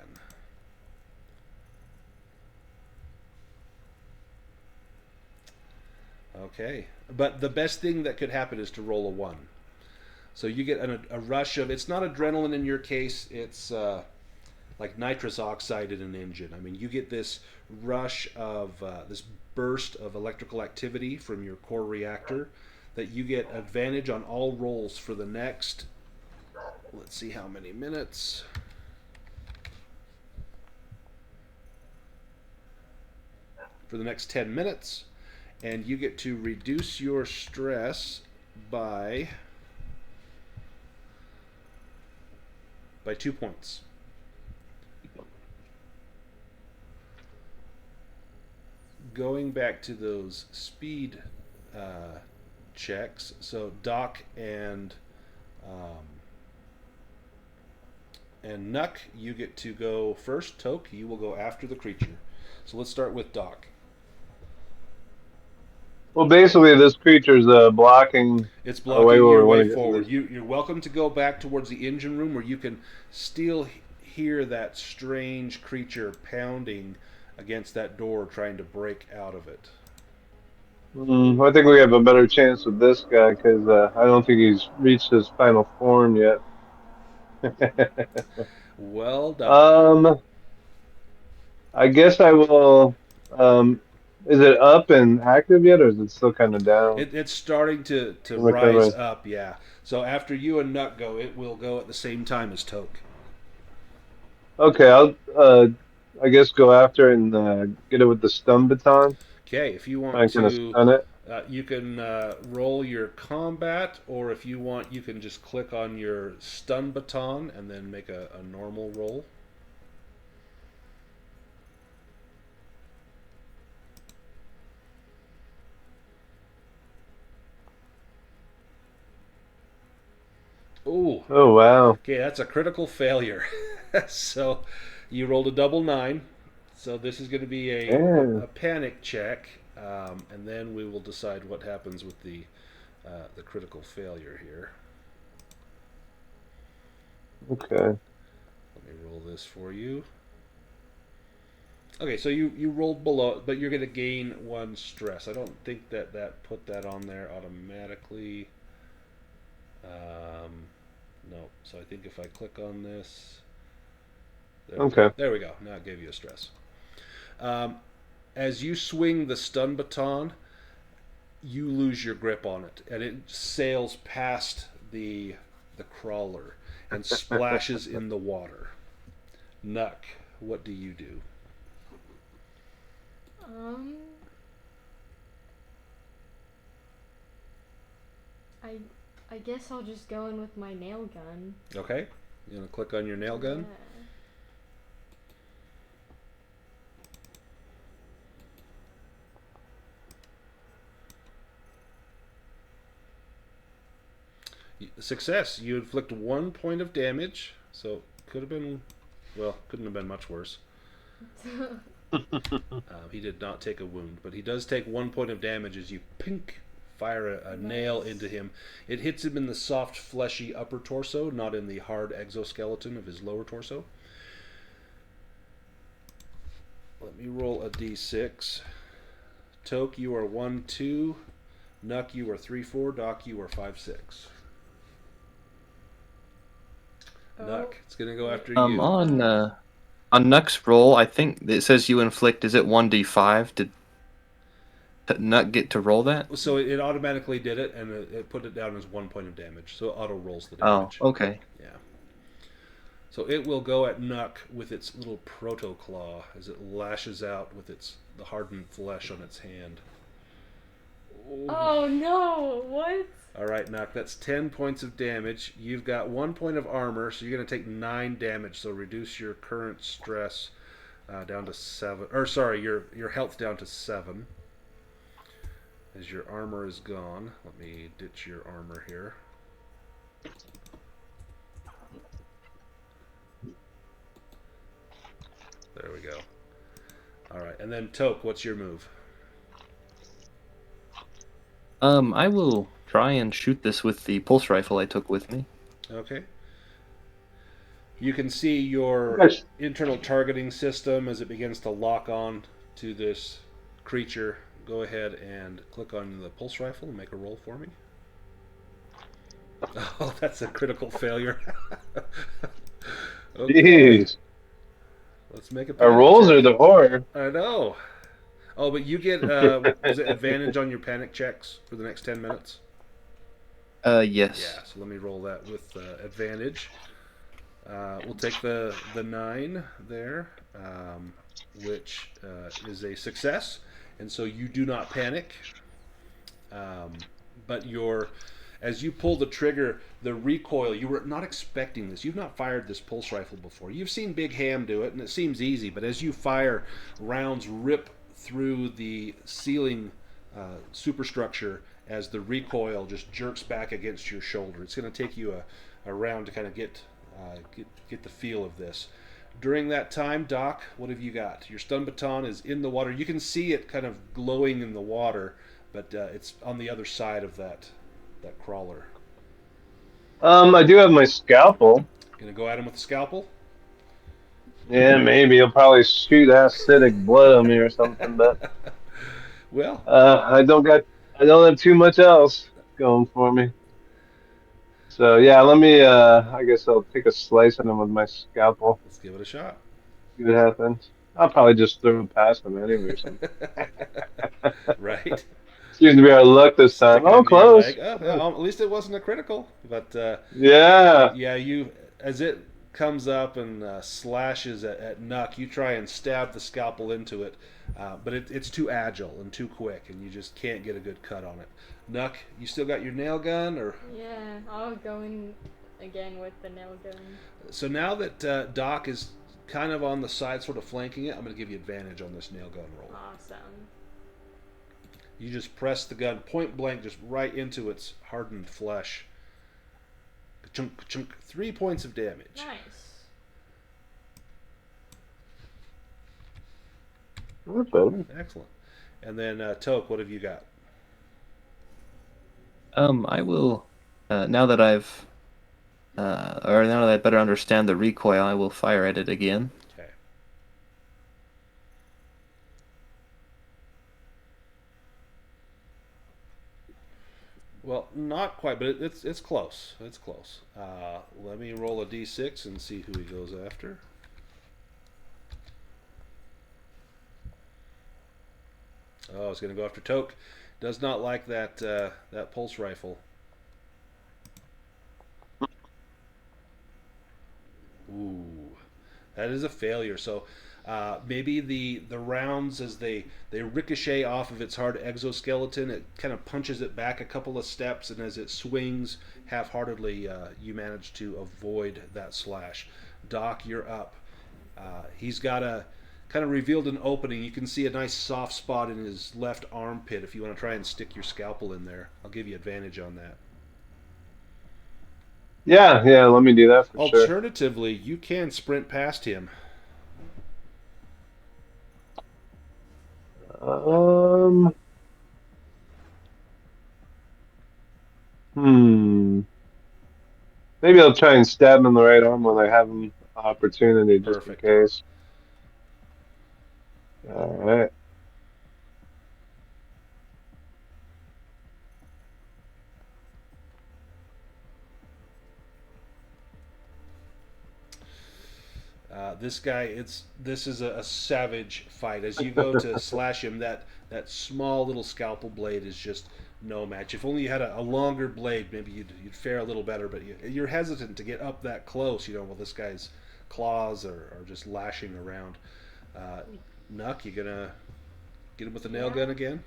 Okay, but the best thing that could happen is to roll a 1. So you get a rush of, it's not adrenaline in your case, it's like nitrous oxide in an engine. I mean, you get this rush of, this burst of electrical activity from your core reactor that you get advantage on all rolls for the next, let's see how many minutes. For the next 10 minutes, and you get to reduce your stress by 2 points. Going back to those speed checks, so Doc and Nuck, you get to go first. Toke, you will go after the creature. So let's start with Doc. Well, basically, this creature's blocking. It's our way blocking where your we want way to get to forward. this. You're welcome to go back towards the engine room where you can still hear that strange creature pounding against that door trying to break out of it. I think we have a better chance with this guy because I don't think he's reached his final form yet. Well done. I guess I will. Is it up and active yet, or is it still kind of down? It's starting to rise Recovering. up, yeah. So after you and Nut go, it will go at the same time as Toke. Okay, I'll I guess go after and get it with the stun baton. Okay, if you Try want and kind of to, stun it. you can roll your combat, or if you want, you can just click on your stun baton and then make a normal roll. Ooh, Oh wow. okay, that's a critical failure. So you rolled a double 9. So this is going to be Yeah. a panic check, and then we will decide what happens with the critical failure here. Okay. Let me roll this for you. Okay, so you rolled below, but you're going to gain 1 stress. I don't think that put that on there automatically. No, so I think if I click on this, Okay. there we go. Now it gave you a stress. As you swing the stun baton, you lose your grip on it, and it sails past the crawler and splashes in the water. Nuck, what do you do? I guess I'll just go in with my nail gun. Okay, you gonna click on your nail gun? Success. You inflict 1 point of damage, so could have been, well, couldn't have been much worse. He did not take a wound, but he does take 1 point of damage as you pink fire a nail into him. It hits him in the soft, fleshy upper torso, not in the hard exoskeleton of his lower torso. Let me roll a d6. Toke, you are 1-2. Nuck, you are 3-4. Doc, you are 5-6. Nuck, it's gonna go after you. On Nuck's roll, I think it says you inflict. Is it 1d5? Did Nuck get to roll that? So it automatically did it, and it put it down as 1 point of damage. So it auto rolls the damage. Oh, okay. Yeah. So it will go at Nuck with its little proto claw as it lashes out with the hardened flesh on its hand. Oh no! What? All right, Knock. That's 10 points of damage. You've got 1 point of armor, so you're going to take 9 damage. So reduce your current stress down to 7. Or sorry, your health down to 7. As your armor is gone. Let me ditch your armor here. There we go. All right, and then Toke, what's your move? I will try and shoot this with the pulse rifle I took with me. Okay. You can see your Okay. internal targeting system as it begins to lock on to this creature. Go ahead and click on the pulse rifle and make a roll for me. Oh, that's a critical failure. Okay. Jeez. Let's make a Our panic rolls check. are the horror. I know. Oh, but you get is it advantage on your panic checks for the next 10 minutes? Yes. Yeah, so let me roll that with advantage. We'll take the 9 there, which is a success, and so you do not panic. But as you pull the trigger, the recoil, you were not expecting this. You've not fired this pulse rifle before. You've seen Big Ham do it, and it seems easy, but as you fire, rounds rip through the ceiling superstructure as the recoil just jerks back against your shoulder. It's going to take you a round to kind of get the feel of this. During that time, Doc, what have you got? Your stun baton is in the water. You can see it kind of glowing in the water, but it's on the other side of that crawler. I do have my scalpel. Gonna go at him with a scalpel? Yeah, maybe he'll probably shoot acidic blood on me or something, but Well, I don't have too much else going for me. So yeah, let me I guess I'll take a slice at him with my scalpel. let's give it a shot. See what happens. I'll probably just throw it past him anyway or something. Right. Seems to be our luck this Stick time. it Oh, into your close. leg. Oh, yeah, at least it wasn't a critical. But Yeah. yeah, as it comes up and slashes at Nuck, you try and stab the scalpel into it, but it's too agile and too quick, and you just can't get a good cut on it. Nuck, you still got your nail gun, or Yeah, I'll go in again with the nail gun. so now that Doc is kind of on the side, sort of flanking it, I'm going to give you advantage on this nail gun roll. Awesome. You just press the gun point blank, just right into its hardened flesh. Ka-chunk, ka-chunk. 3 points of damage. Nice. Not bad. Excellent. And then Toke, what have you got? I will, now that I've, or now that I better understand the recoil, I will fire at it again. Okay. Well, not quite, but it's close. It's close. Let me roll a d6 and see who he goes after. Oh, he's going to go after Toke. Does not like that pulse rifle. Ooh, that is a failure. So maybe the rounds, as they ricochet off of its hard exoskeleton, it kind of punches it back a couple of steps, and as it swings half-heartedly, you manage to avoid that slash. Doc, you're up. He's got a kind of revealed an opening. You can see a nice soft spot in his left armpit. If you want to try and stick your scalpel in there, I'll give you advantage on that. Yeah, let me do that for sure. Alternatively, you can sprint past him. Hmm. Maybe I'll try and stab him in the right arm when I have an opportunity, just in Perfect. case. All right. This guy, this is a savage fight. As you go to slash him, that small little scalpel blade is just no match. If only you had a longer blade, maybe you'd fare a little better. But you're hesitant to get up that close. You know, well, this guy's claws are just lashing around. Nuck, you gonna get him with the nail gun again?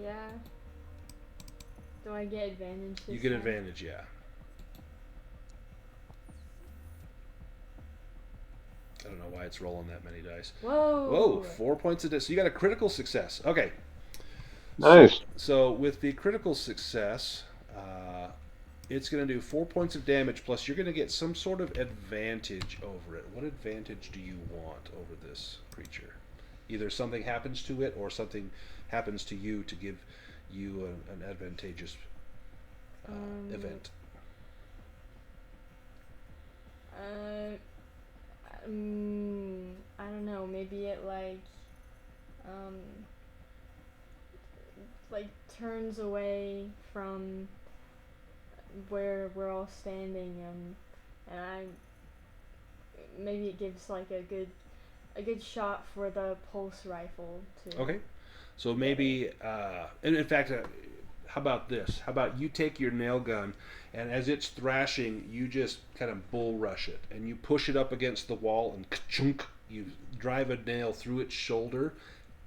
Yeah. Do I get advantage this You get time? advantage, yeah. I don't know why it's rolling that many dice. Whoa! Whoa, 4 points of this. So you got a critical success. Okay. Nice. So with the critical success, it's going to do 4 points of damage, plus you're going to get some sort of advantage over it. What advantage do you want over this creature? Either something happens to it or something happens to you to give you an advantageous event. I don't know. Maybe it like turns away from where we're all standing, and maybe it gives like a good shot for the pulse rifle to. Okay. So maybe, and in fact, how about this? How about you take your nail gun, and as it's thrashing, you just kind of bull rush it, and you push it up against the wall, and ka-chunk, you drive a nail through its shoulder,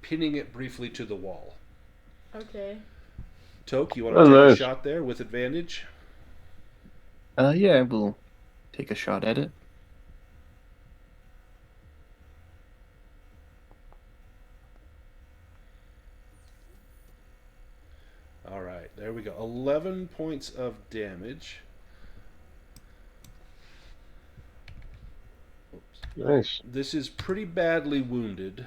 pinning it briefly to the wall. Okay. Toke, you want to take nice. a shot there with advantage? Yeah, I will take a shot at it. All right, there we go. 11 points of damage. Oops. Nice. This is pretty badly wounded.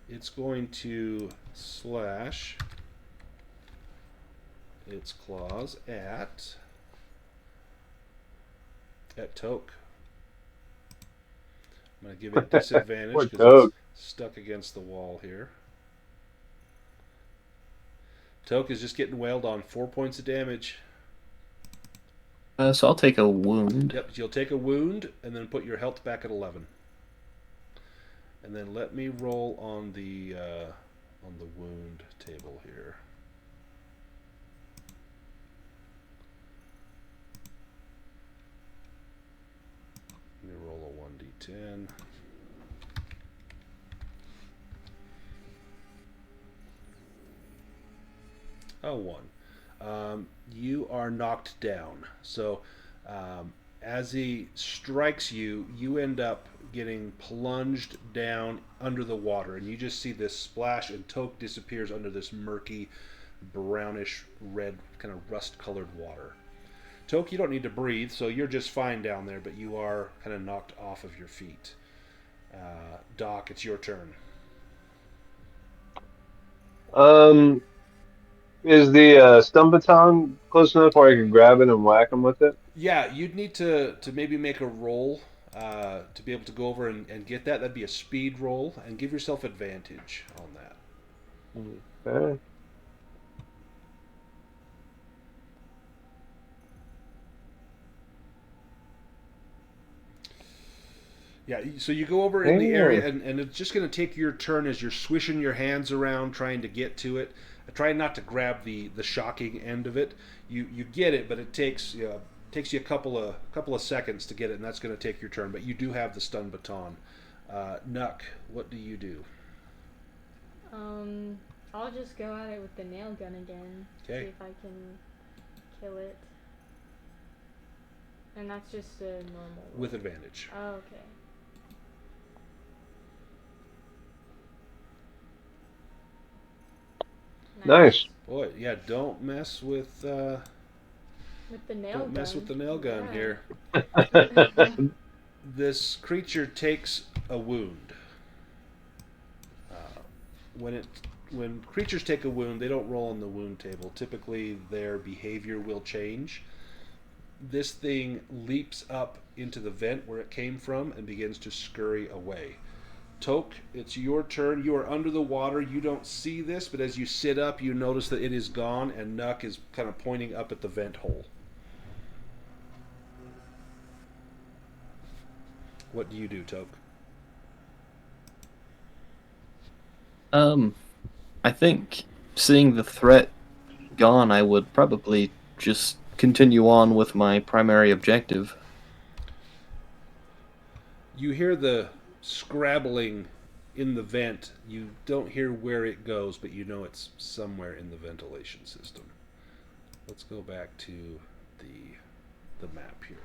It's going to slash its claws at Toke. I'm going to give it disadvantage Poor because Toke. it's stuck against the wall here. Toke is just getting wailed on. 4 points of damage. So I'll take a wound. Yep, you'll take a wound and then put your health back at 11. And then let me roll on the wound table here. Let me roll a 1d10. Oh, 1. You are knocked down. So as he strikes you, you end up getting plunged down under the water, and you just see this splash, and Toke disappears under this murky, brownish red, kind of rust-colored water. Toke, you don't need to breathe, so you're just fine down there, but you are kind of knocked off of your feet. Doc, it's your turn. Is the stun baton close enough where I can grab it and whack him with it? Yeah, you'd need to maybe make a roll to be able to go over and get that. That'd be a speed roll, and give yourself advantage on that. Okay. Yeah, so you go over in the area, and it's just going to take your turn as you're swishing your hands around trying to get to it. Try not to grab the shocking end of it. You get it, but it takes you a couple of seconds to get it, and that's going to take your turn. But you do have the stun baton. Nuck, what do you do? I'll just go at it with the nail gun again. Okay. See if I can kill it. And that's just a normal roll. With advantage. Oh, okay. Nice. Boy, yeah, don't mess with the nail gun. don't mess with the nail gun Yeah. here. This creature takes a wound. When creatures take a wound, they don't roll on the wound table. Typically, their behavior will change. This thing leaps up into the vent where it came from and begins to scurry away. Toke, it's your turn. You are under the water. You don't see this, but as you sit up, you notice that it is gone, and Nuck is kind of pointing up at the vent hole. What do you do, Toke? I think seeing the threat gone, I would probably just continue on with my primary objective. You hear the scrabbling in the vent. You don't hear where it goes, but you know it's somewhere in the ventilation system. Let's go back to the map here.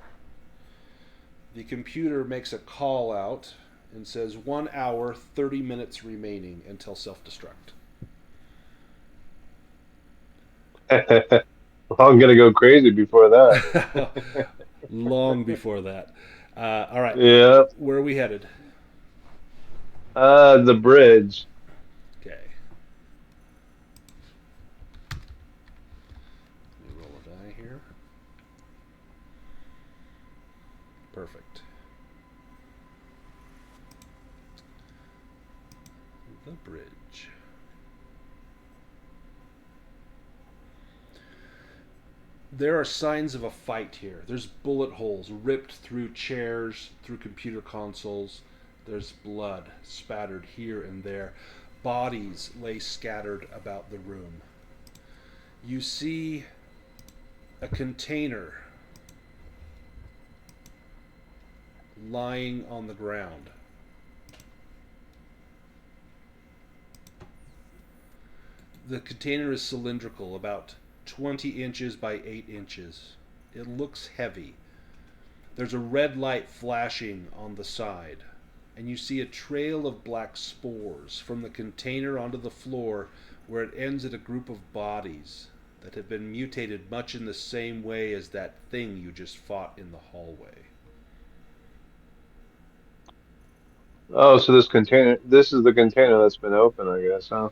The computer makes a call out and says 1 hour, 30 minutes remaining until self-destruct. I'm gonna go crazy before that. Long before that. All right. Yeah. Where are we headed? The bridge. Okay. Let me roll a die here. Perfect. The bridge. There are signs of a fight here. There's bullet holes ripped through chairs, through computer consoles. There's blood spattered here and there. Bodies lay scattered about the room. You see a container lying on the ground. The container is cylindrical, about 20 inches by 8 inches. It looks heavy. There's a red light flashing on the side, and you see a trail of black spores from the container onto the floor where it ends at a group of bodies that have been mutated much in the same way as that thing you just fought in the hallway. Oh, so this is the container that's been open, I guess, huh?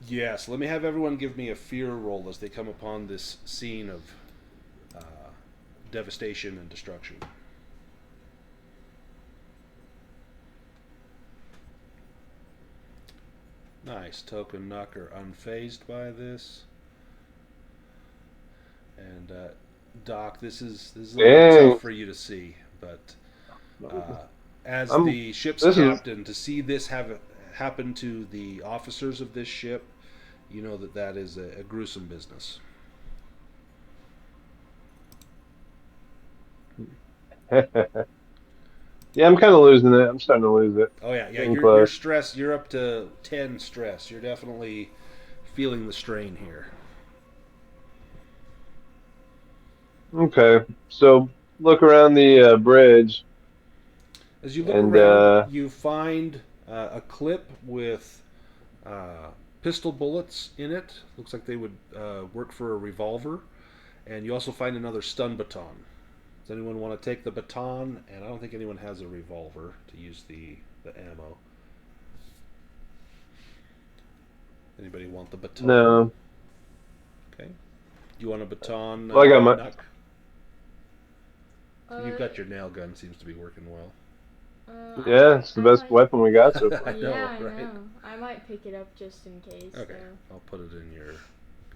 Yes, let me have everyone give me a fear roll as they come upon this scene of uh, devastation and destruction. Nice. Token and Nuck are unfazed by this. And Doc, this is a little Dang. tough for you to see, but as I'm, the ship's this is, captain, to see this have happen to the officers of this ship, you know that is a gruesome business. yeah, I'm kind of losing it. I'm starting to lose it. Oh yeah, Getting you're close. stressed. You're up to 10 stress. You're definitely feeling the strain here. Okay, so look around the bridge, As you look and around, you find a clip with uh, pistol bullets in it. Looks like they would work for a revolver. And you also find another stun baton. Does anyone want to take the baton? And I don't think anyone has a revolver to use the ammo. Anybody want the baton? no, Okay. Do you want a baton, well, I got my. Nuck? You've got your nail gun. Seems to be working well. Yeah, it's the I best might, weapon we got so far. I know, yeah, I right? know. I might pick it up just in case. Okay, Though. I'll put it in your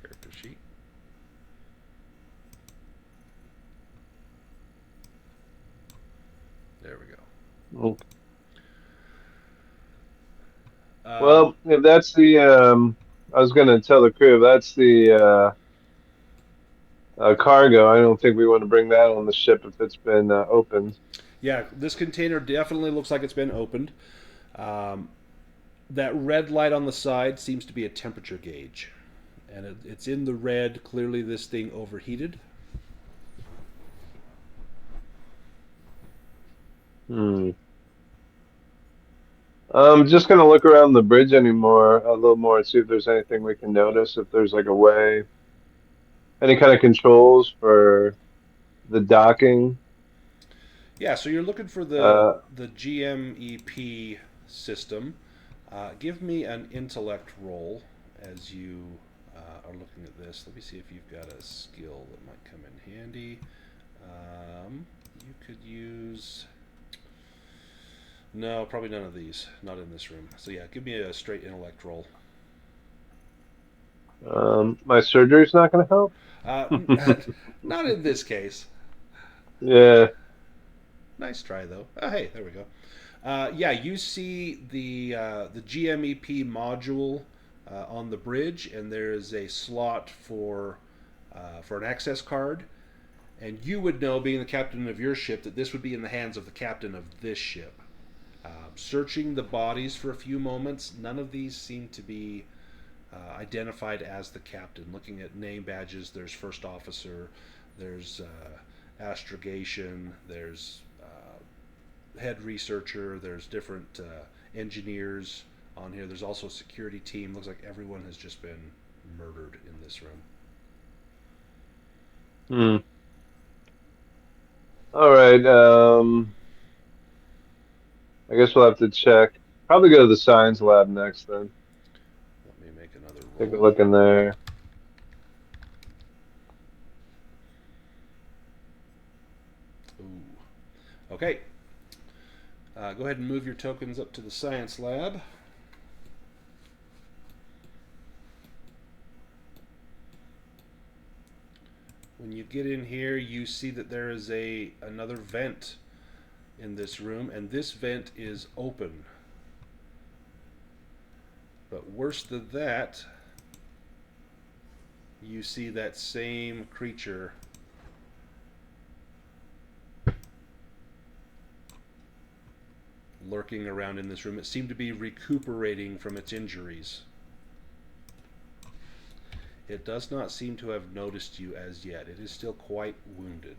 character sheet. There we go. Okay. Well, if that's the, I was gonna tell the crew if that's the cargo. I don't think we want to bring that on the ship if it's been opened. Yeah, this container definitely looks like it's been opened. Um, that red light on the side seems to be a temperature gauge, and it's in the red. Clearly, this thing overheated. Hmm. I'm just gonna look around the bridge anymore a little more and see if there's anything we can notice. If there's like a way, any kind of controls for the docking. Yeah, so you're looking for Uh, the GMEP system. Give me an intellect roll as you are looking at this. Let me see if you've got a skill that might come in handy. You could use. No, probably none of these. Not in this room. So yeah, give me a straight intellect roll. my surgery's not gonna help. Uh, not in this case. Yeah. Nice try though. Oh, hey, there we go. Yeah, you see the GMEP module on the bridge, and there is a slot for an access card. And you would know, being the captain of your ship, that this would be in the hands of the captain of this ship. Searching the bodies for a few moments, none of these seem to be identified as the captain. Looking at name badges, there's first officer, there's astrogation, there's head researcher, there's different engineers on here. There's also a security team. Looks like everyone has just been murdered in this room. Hmm. All right. I guess we'll have to check. Probably go to the science lab next then. Let me make another Take a roll. look in there. Ooh. Okay. Go ahead and move your tokens up to the science lab. When you get in here, you see that there is another vent in this room, and this vent is open. But worse than that, you see that same creature lurking around in this room. It seemed to be recuperating from its injuries. It does not seem to have noticed you as yet. It is still quite wounded.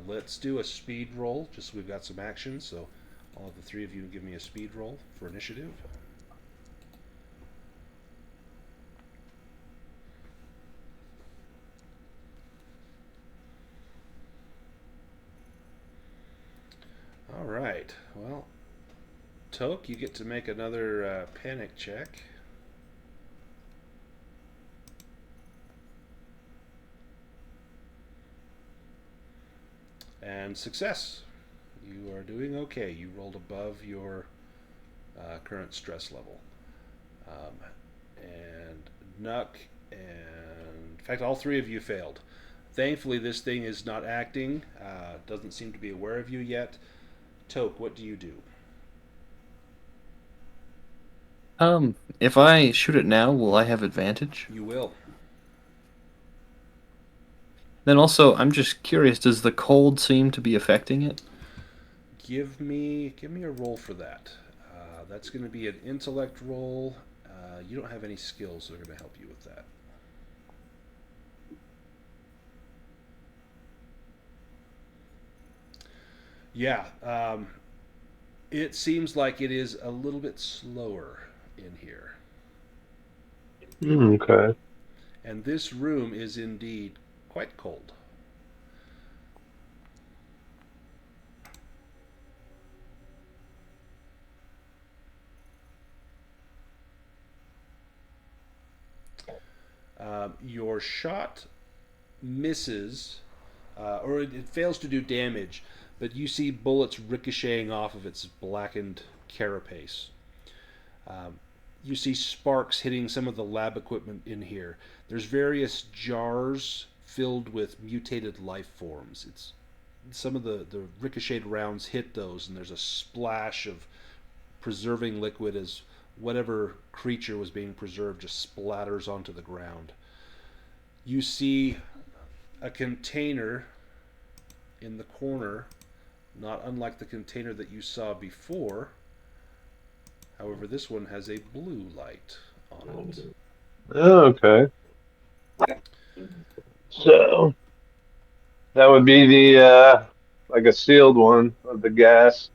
Let's do a speed roll, just so we've got some action. So all of the three of you give me a speed roll for initiative. All right. Well, Toke, you get to make another panic check. And success. You are doing okay. You rolled above your current stress level. And Nuck and... In fact, all three of you failed. Thankfully, this thing is not acting. Doesn't seem to be aware of you yet. Toke, what do you do? If I shoot it now, will I have advantage? You will. Then also, I'm just curious, does the cold seem to be affecting it? Give me a roll for that. That's going to be an intellect roll. You don't have any skills that are going to help you with that. Yeah, it seems like it is a little bit slower in here. Okay. And this room is indeed quite cold. Your shot misses, or it fails to do damage, but you see bullets ricocheting off of its blackened carapace. You see sparks hitting some of the lab equipment in here. There's various jars filled with mutated life forms. It's some of the ricocheted rounds hit those, and there's a splash of preserving liquid as whatever creature was being preserved just splatters onto the ground. You see a container in the corner, not unlike the container that you saw before. However, this one has a blue light on it. Okay. So that would be the like a sealed one of the gas.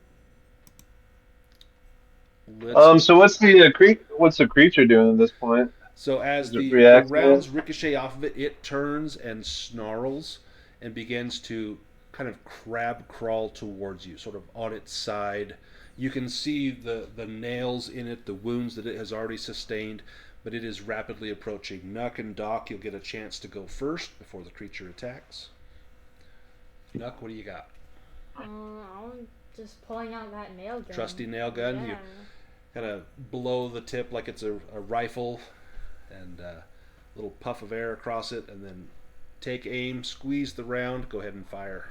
So what's the creature doing at this point? So as Does it the react to it? rounds ricochet off of it, it turns and snarls and begins to kind of crab crawl towards you, sort of on its side. You can see the nails in it, the wounds that it has already sustained, but it is rapidly approaching. Nuck and Doc, you'll get a chance to go first before the creature attacks. Nuck, what do you got? I'm just pulling out that nail gun. Trusty nail gun. Yeah. You kind of blow the tip like it's a rifle, and a little puff of air across it, and then take aim, squeeze the round, go ahead and fire.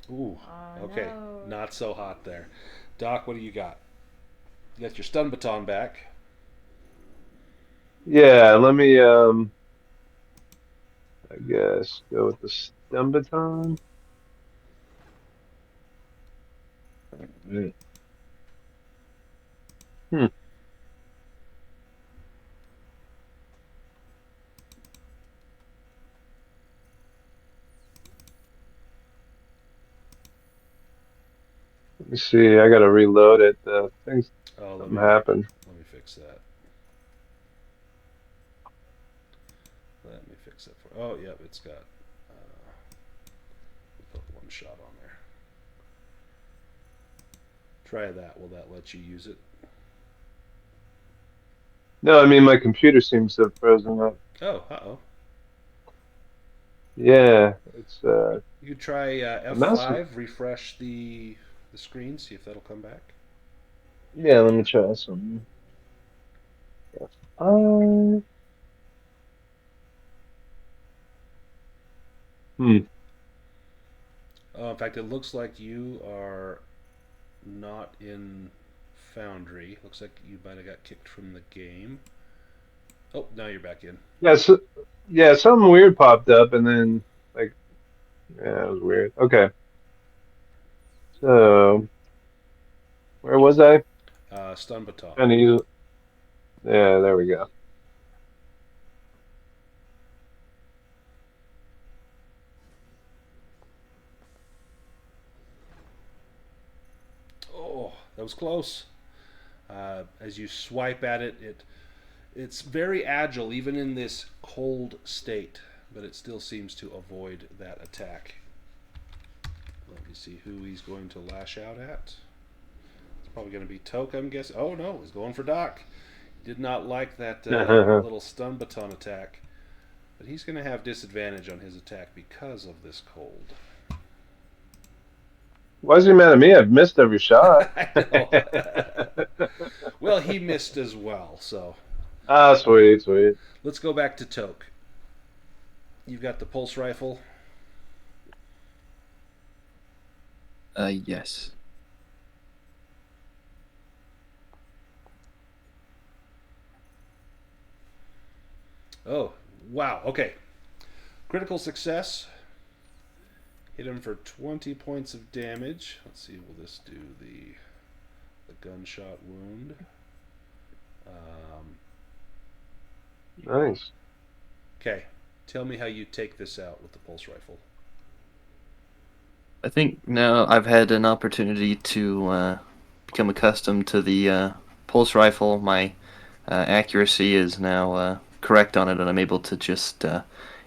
Ooh, okay, no. Not so hot there. Doc, what do you got? You got your stun baton back. Yeah, let me I guess go with the stun baton. Right. Hmm. Let me see. I gotta reload it. Things Oh, something happened. let me fix that. Let me fix it for. Oh, yep, it's got. Put one shot on there. Try that. Will that let you use it? No, I mean my computer seems to have frozen up. Oh, oh. Yeah, it's You could try the mouse. F5. Refresh the screen. See if that'll come back. Yeah, let me try some. Uh, hmm. In fact, it looks like you are not in Foundry. Looks like you might have got kicked from the game. Oh, now you're back in. Yeah, yeah, something weird popped up, and then like, yeah, it was weird. Okay, so where was I? Stun baton. Trying to use. Yeah, there we go. Oh, that was close. As you swipe at it, it's very agile, even in this cold state, but it still seems to avoid that attack. Let me see who he's going to lash out at. It's probably going to be Toke, I'm guessing. Oh no, he's going for Doc. Did not like that little stun baton attack, but he's going to have disadvantage on his attack because of this cold. Why is he mad at me? I've missed every shot. I know. Well, he missed as well, so Ah, sweet, sweet. let's go back to Toke. You've got the pulse rifle. Yes. Oh, wow. Okay. Critical success. Hit him for 20 points of damage. Let's see, will this do the gunshot wound? Nice. Okay. Tell me how you take this out with the pulse rifle. I think now I've had an opportunity to become accustomed to the pulse rifle. My accuracy is now correct on it, and I'm able to just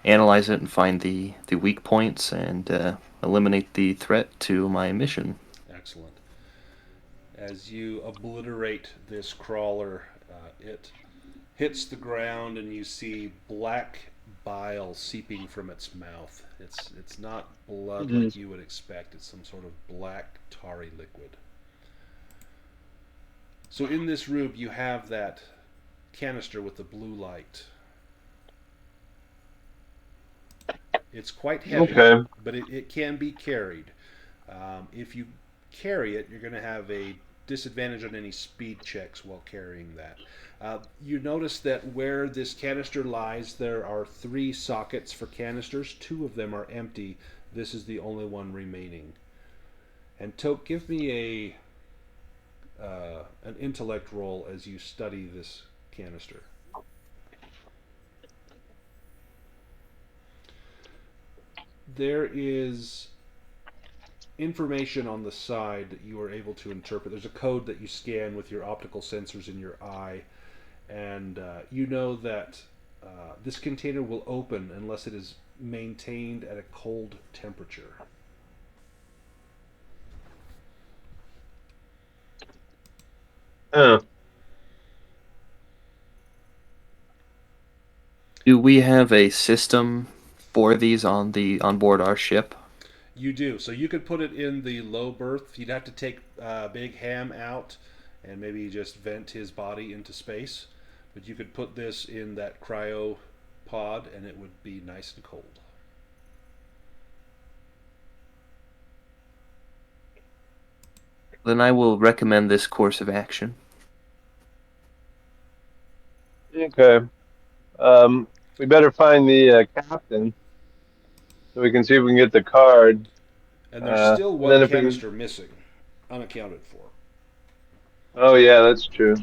analyze it and find the weak points and eliminate the threat to my mission. Excellent. As you obliterate this crawler, it hits the ground and you see black bile seeping from its mouth. It's not blood Mhm. like you would expect. It's some sort of black tarry liquid. So in this room you have that canister with the blue light. It's quite heavy, Okay. but it can be carried. If you carry it, you're going to have a disadvantage on any speed checks while carrying that. You notice that where this canister lies, there are 3 sockets for canisters. 2 of them are empty. This is the only one remaining. And Toke, give me an intellect roll as you study this canister. There is information on the side that you are able to interpret. There's a code that you scan with your optical sensors in your eye, and you know that this container will open unless it is maintained at a cold temperature. Oh, Do we have a system for these on board our ship? You do. So you could put it in the low berth. You'd have to take Big Ham out and maybe just vent his body into space. But you could put this in that cryo pod and it would be nice and cold. Then I will recommend this course of action. okay. We better find the captain. so we can see if we can get the card. And there's still And one then if we can, canister missing, unaccounted for. oh yeah, that's true.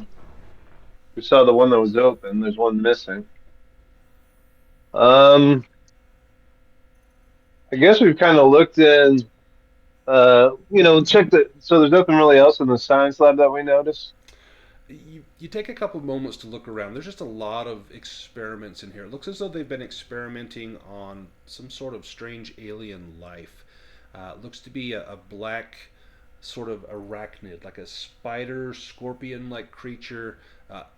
We saw the one that was open. There's one missing. Um, I guess we've kind of looked in. Checked it. So there's nothing really else in the science lab that we noticed. You take a couple moments to look around. There's just a lot of experiments in here. It looks as though they've been experimenting on some sort of strange alien life. It looks to be a black sort of arachnid, like a spider, scorpion like creature,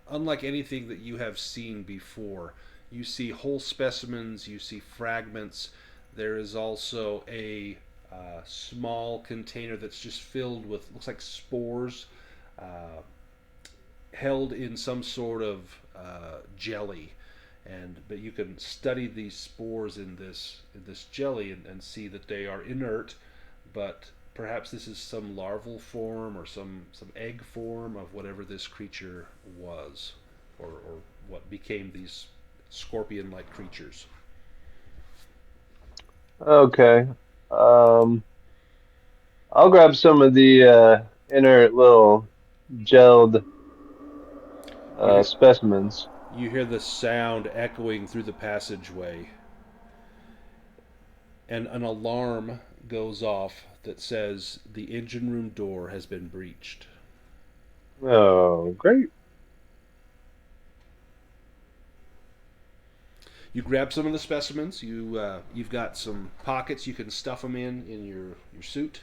unlike anything that you have seen before. You see whole specimens, you see fragments. There is also a small container that's just filled with, looks like spores. Uh, Held in some sort of jelly, but you can study these spores in this jelly and see that they are inert, but perhaps this is some larval form or some egg form of whatever this creature was, or what became these scorpion-like creatures. Okay. Um, I'll grab some of the inner little gelled You hear, specimens. you hear the sound echoing through the passageway, and an alarm goes off that says the engine room door has been breached. Oh, great. You grab some of the specimens. You've got some pockets you can stuff them in your suit.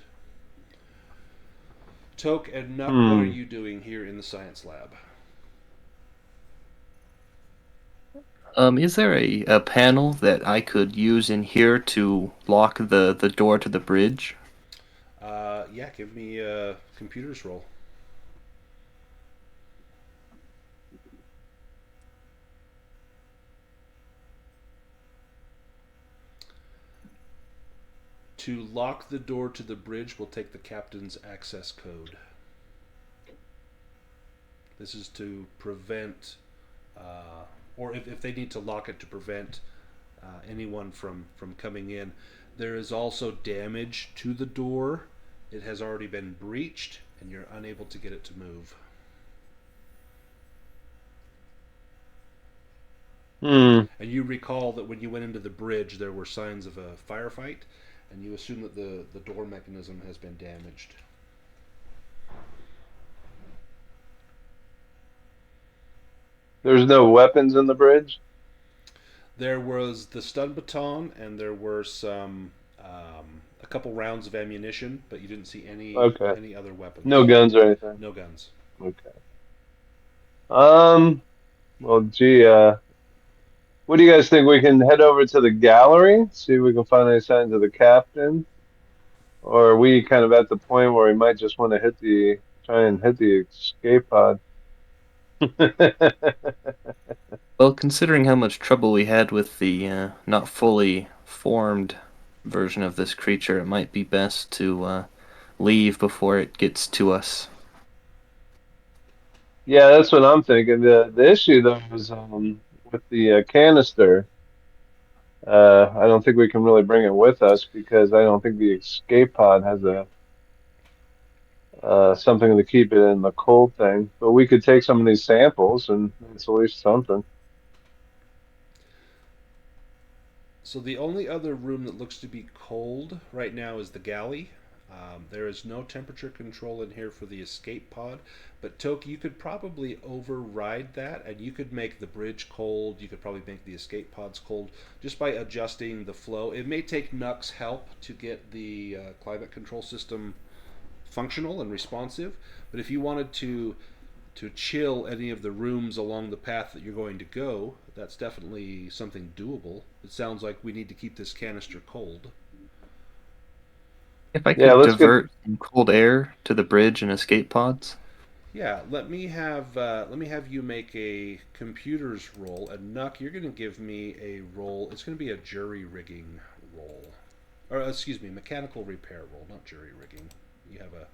Toke and Nuck, what are Hmm. you doing here in the science lab? Is there a panel that I could use in here to lock the door to the bridge? Yeah, give me a computers roll. To lock the door to the bridge, we'll take the captain's access code. This is to prevent, or if they need to lock it to prevent anyone from coming in. There is also damage to the door. It has already been breached, and you're unable to get it to move. Hmm. And you recall that when you went into the bridge, there were signs of a firefight, and you assume that the door mechanism has been damaged. There's no weapons in the bridge. There was the stun baton, and there were a couple rounds of ammunition, but you didn't see Okay. any other No weapons. guns or anything. No guns. Okay. Um. Well, gee. What do you guys think? We can head over to the gallery, see if we can find any signs of the captain, or are we kind of at the point where we might just want to try and hit the escape pod? Well, considering how much trouble we had with the not fully formed version of this creature, it might be best to leave before it gets to us. Yeah, that's what I'm thinking. The issue though is with the canister. I don't think we can really bring it with us because I don't think the escape pod has a something to keep it in the cold thing. But we could take some of these samples and it's at least something. So the only other room that looks to be cold right now is the galley. There is no temperature control in here for the escape pod, but Toki, you could probably override that, and you could make the bridge cold. You could probably make the escape pods cold just by adjusting the flow. It may take Nuck's help to get the climate control system functional and responsive, but if you wanted to chill any of the rooms along the path that you're going to go, that's definitely something doable. It sounds like we need to keep this canister cold. If I Yeah, could let's get. divert some cold air to the bridge and escape pods. Yeah, let me have you make a computers roll, and Nuck, you're going to give me a roll. It's going to be a jury rigging roll, or excuse me, mechanical repair roll, not jury rigging. You have a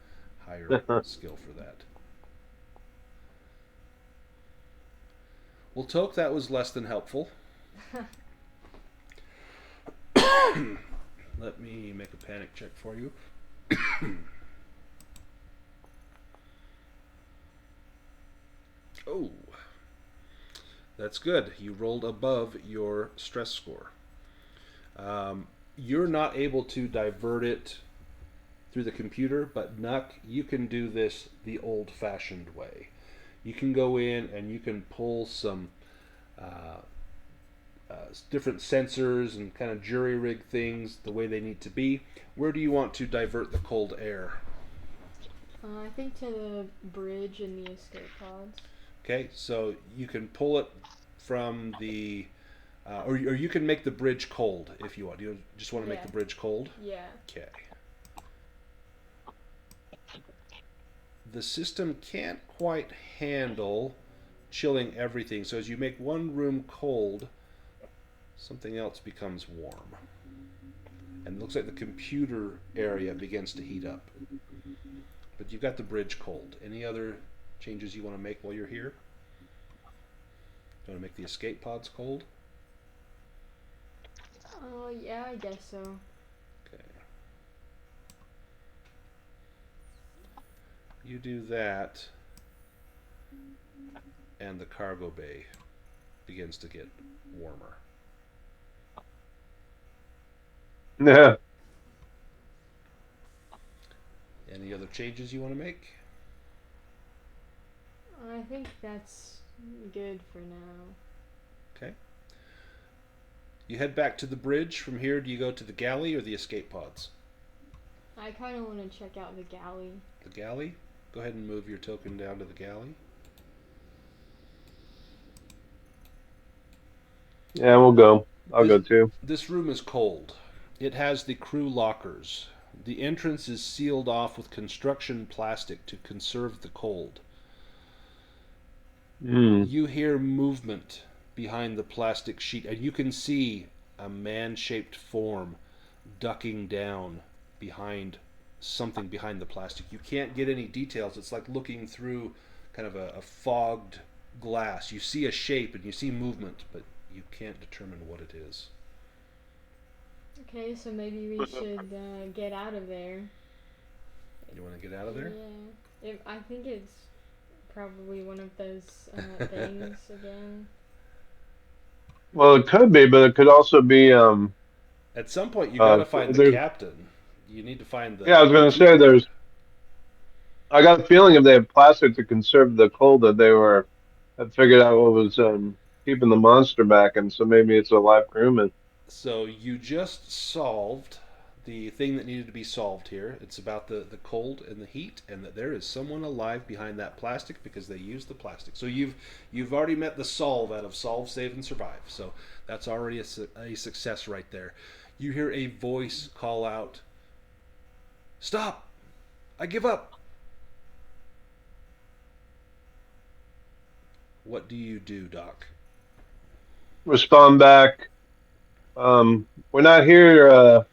higher skill for that. Well, Toke, that was less than helpful. Let me make a panic check for you. Oh, that's good. You rolled above your stress score. You're not able to divert it through the computer, but Nuck, you can do this the old-fashioned way. You can go in and you can pull some different sensors and kind of jury rig things the way they need to be. Where do you want to divert the cold air? I think to the bridge and the escape pods. Okay, so you can pull it from the, or you can make the bridge cold if you want. You just want to make Yeah. the bridge cold? Yeah. Okay. The system can't quite handle chilling everything, so as you make one room cold, something else becomes warm. And it looks like the computer area begins to heat up. But you've got the bridge cold. Any other changes you want to make while you're here? You want to make the escape pods cold? Oh, yeah, I guess so. Okay. You do that, and the cargo bay begins to get warmer. Yeah. Any other changes you want to make? I think that's good for now. Okay. You head back to the bridge. From here, do you go to the galley or the escape pods? I kind of want to check out the galley. The galley? Go ahead and move your token down to the galley. Yeah, we'll go. I'll go too. This room is cold. It has the crew lockers. The entrance is sealed off with construction plastic to conserve the cold. You hear movement behind the plastic sheet, and you can see a man-shaped form ducking down behind something behind the plastic. You can't get any details. It's like looking through kind of a fogged glass. You see a shape and you see movement, but you can't determine what it is. Okay, so maybe we should get out of there. You want to get out of there? Yeah. I think it's probably one of those things again. Well, it could be, but it could also be. At some point, you gotta find the there's- captain. You need to find the. Yeah, I was going to say there's. I got a feeling if they had plastic to conserve the cold, that they had figured out what was keeping the monster back, and so maybe it's a live crewman. So you just solved the thing that needed to be solved here. It's about the cold and the heat, and that there is someone alive behind that plastic because they used the plastic. So you've already met the solve out of solve, save, and survive. So that's already a success right there. You hear a voice call out, "Stop! I give up!" What do you do, Doc? Respond back. We're not here.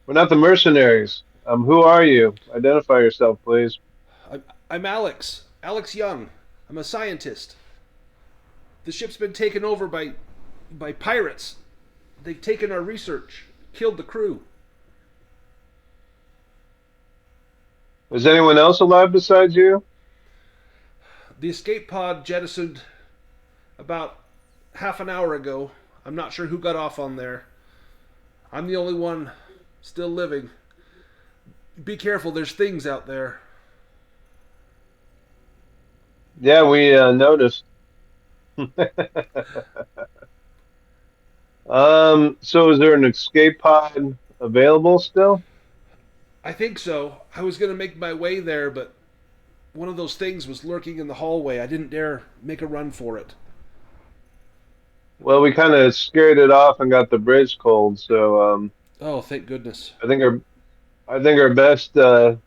We're not the mercenaries. Who are you? Identify yourself, please. I'm Alex. Alex Young. I'm a scientist. The ship's been taken over by pirates. They've taken our research, killed the crew. Is anyone else alive besides you? The escape pod jettisoned about half an hour ago. I'm not sure who got off on there. I'm the only one still living. Be careful, there's things out there. Yeah, we noticed. So is there an escape pod available still? I think so. I was going to make my way there, but one of those things was lurking in the hallway. I didn't dare make a run for it. Well, we kind of scared it off and got the bridge cold, so Oh, thank goodness. I think our best at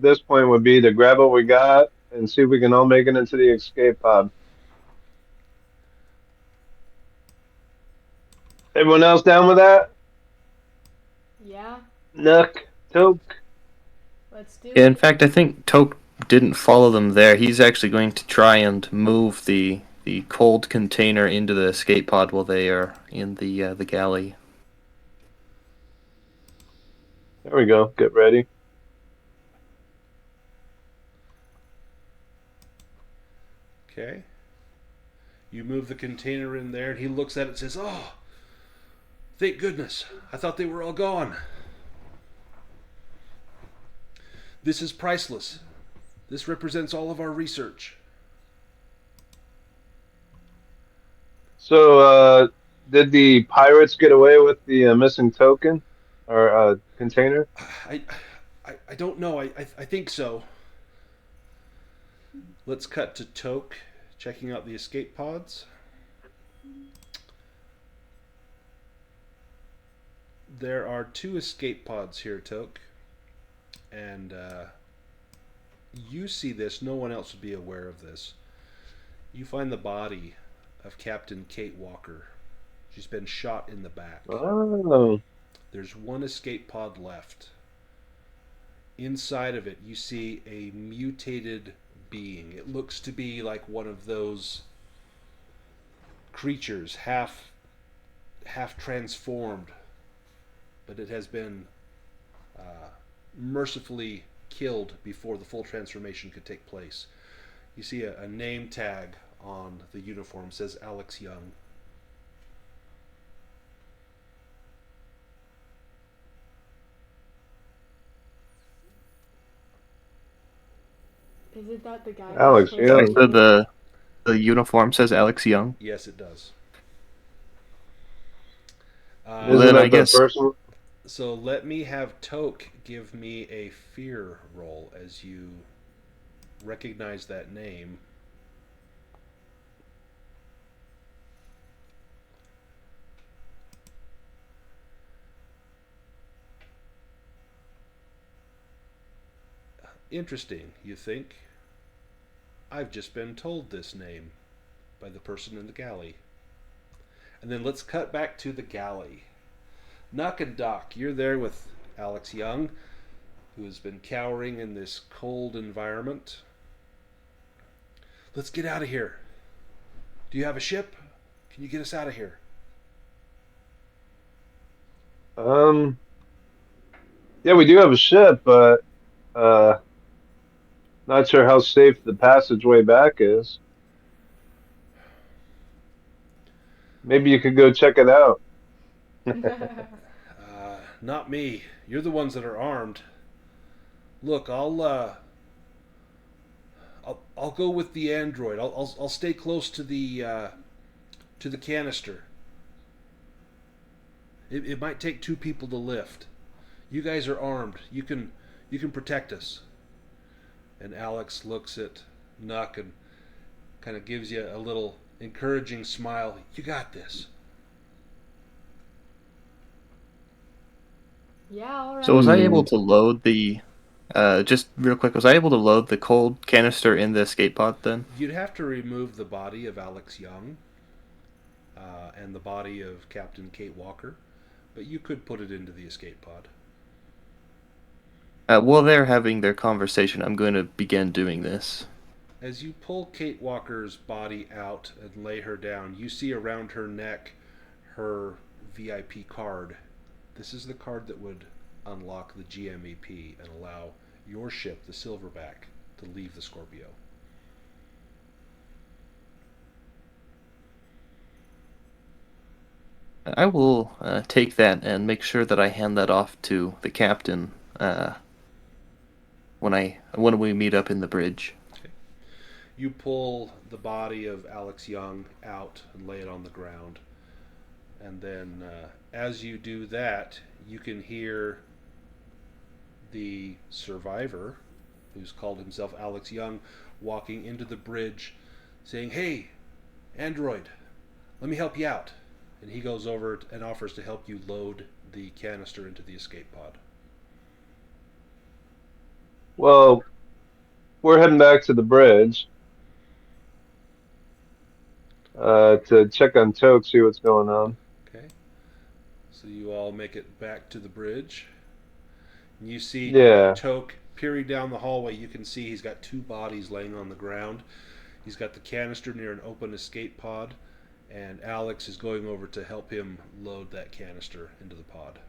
this point would be to grab what we got and see if we can all make it into the escape pod. Everyone else down with that? Yeah, Nook, Toke. let's do Yeah, in it. fact, I think Toke didn't follow them there. He's actually going to try and move the cold container into the escape pod while they are in the galley. There we go. Get ready. Okay. You move the container in there, and he looks at it and says, "Oh, thank goodness. I thought they were all gone. This is priceless. This represents all of our research." So, did the pirates get away with the missing token or container? I, I don't know. I think so. Let's cut to Toke checking out the escape pods. There are 2 escape pods here, Toke. And you see this. No one else would be aware of this. You find the body of Captain Kate Walker. She's been shot in the back. Oh, There's 1 escape pod left. Inside of it, you see a mutated being. It looks to be like one of those creatures, half transformed, but it has been mercifully killed before the full transformation could take place. You see a name tag on the uniform. It says Alex Young. Isn't that the guy we're Alex supposed Sorry, Young. so to? the uniform says Alex Young. Yes, it does. Well, Isn't then I that the guess person? So let me have Toke give me a fear roll as you recognize that name. Interesting, you think? I've just been told this name by the person in the galley. And then let's cut back to the galley. Knock and Doc, you're there with Alex Young, who has been cowering in this cold environment. Let's get out of here. Do you have a ship? Can you get us out of here? Um, yeah, we do have a ship, but uh, not sure how safe the passageway back is. Maybe you could go check it out. Not me. You're the ones that are armed. Look, I'll go with the android. I'll stay close to the canister. It might take 2 people to lift. You guys are armed. You can protect us. And Alex looks at Nuck and kind of gives you a little encouraging smile. You got this. Yeah, alright. so. Was I able Hmm. to load the just real quick? Was I able to load the cold canister in the escape pod then? You'd have to remove the body of Alex Young and the body of Captain Kate Walker, but you could put it into the escape pod. While they're having their conversation, I'm going to begin doing this. As you pull Kate Walker's body out and lay her down, you see around her neck her VIP card. This is the card that would unlock the GMEP and allow your ship, the Silverback, to leave the Scorpio. I will take that and make sure that I hand that off to the captain when we meet up in the bridge. Okay. You pull the body of Alex Young out and lay it on the ground. And then as you do that, you can hear the survivor, who's called himself Alex Young, walking into the bridge saying, "Hey, android, let me help you out." And he goes over and offers to help you load the canister into the escape pod. Well, we're heading back to the bridge to check on Toke, see what's going on. Okay? So you all make it back to the bridge. And you see Yeah. Toke peering down the hallway. You can see he's got 2 bodies laying on the ground. He's got the canister near an open escape pod, and Alex is going over to help him load that canister into the pod.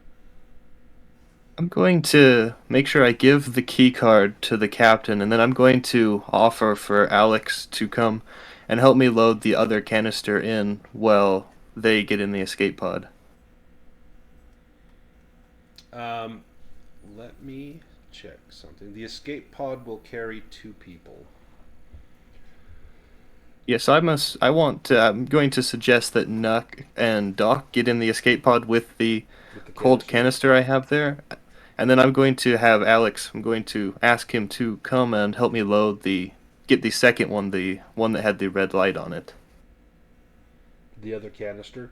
I'm going to make sure I give the key card to the captain, and then I'm going to offer for Alex to come and help me load the other canister in while they get in the escape pod. Let me check something. The escape pod will carry 2 people. Yes, I'm going to suggest that Nuck and Doc get in the escape pod with the With the cold canister? canister I have there. And then I'm going to have Alex, I'm going to ask him to come and help me get the second one, the one that had the red light on it. The other canister?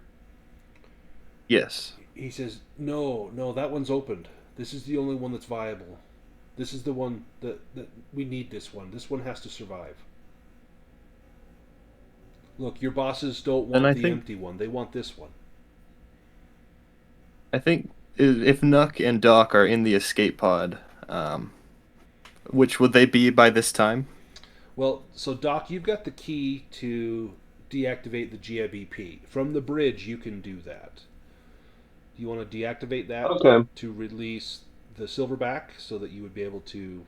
Yes. He says, no, that one's opened. This is the only one that's viable. This is the one that we need this one. This one has to survive. Look, your bosses don't And want the empty one. They want this one. I think if Nuck and Doc are in the escape pod, which would they be by this time? Well, so Doc, you've got the key to deactivate the GIBP. From the bridge, you can do that. Do you want to deactivate that Okay. to release the Silverback so that you would be able to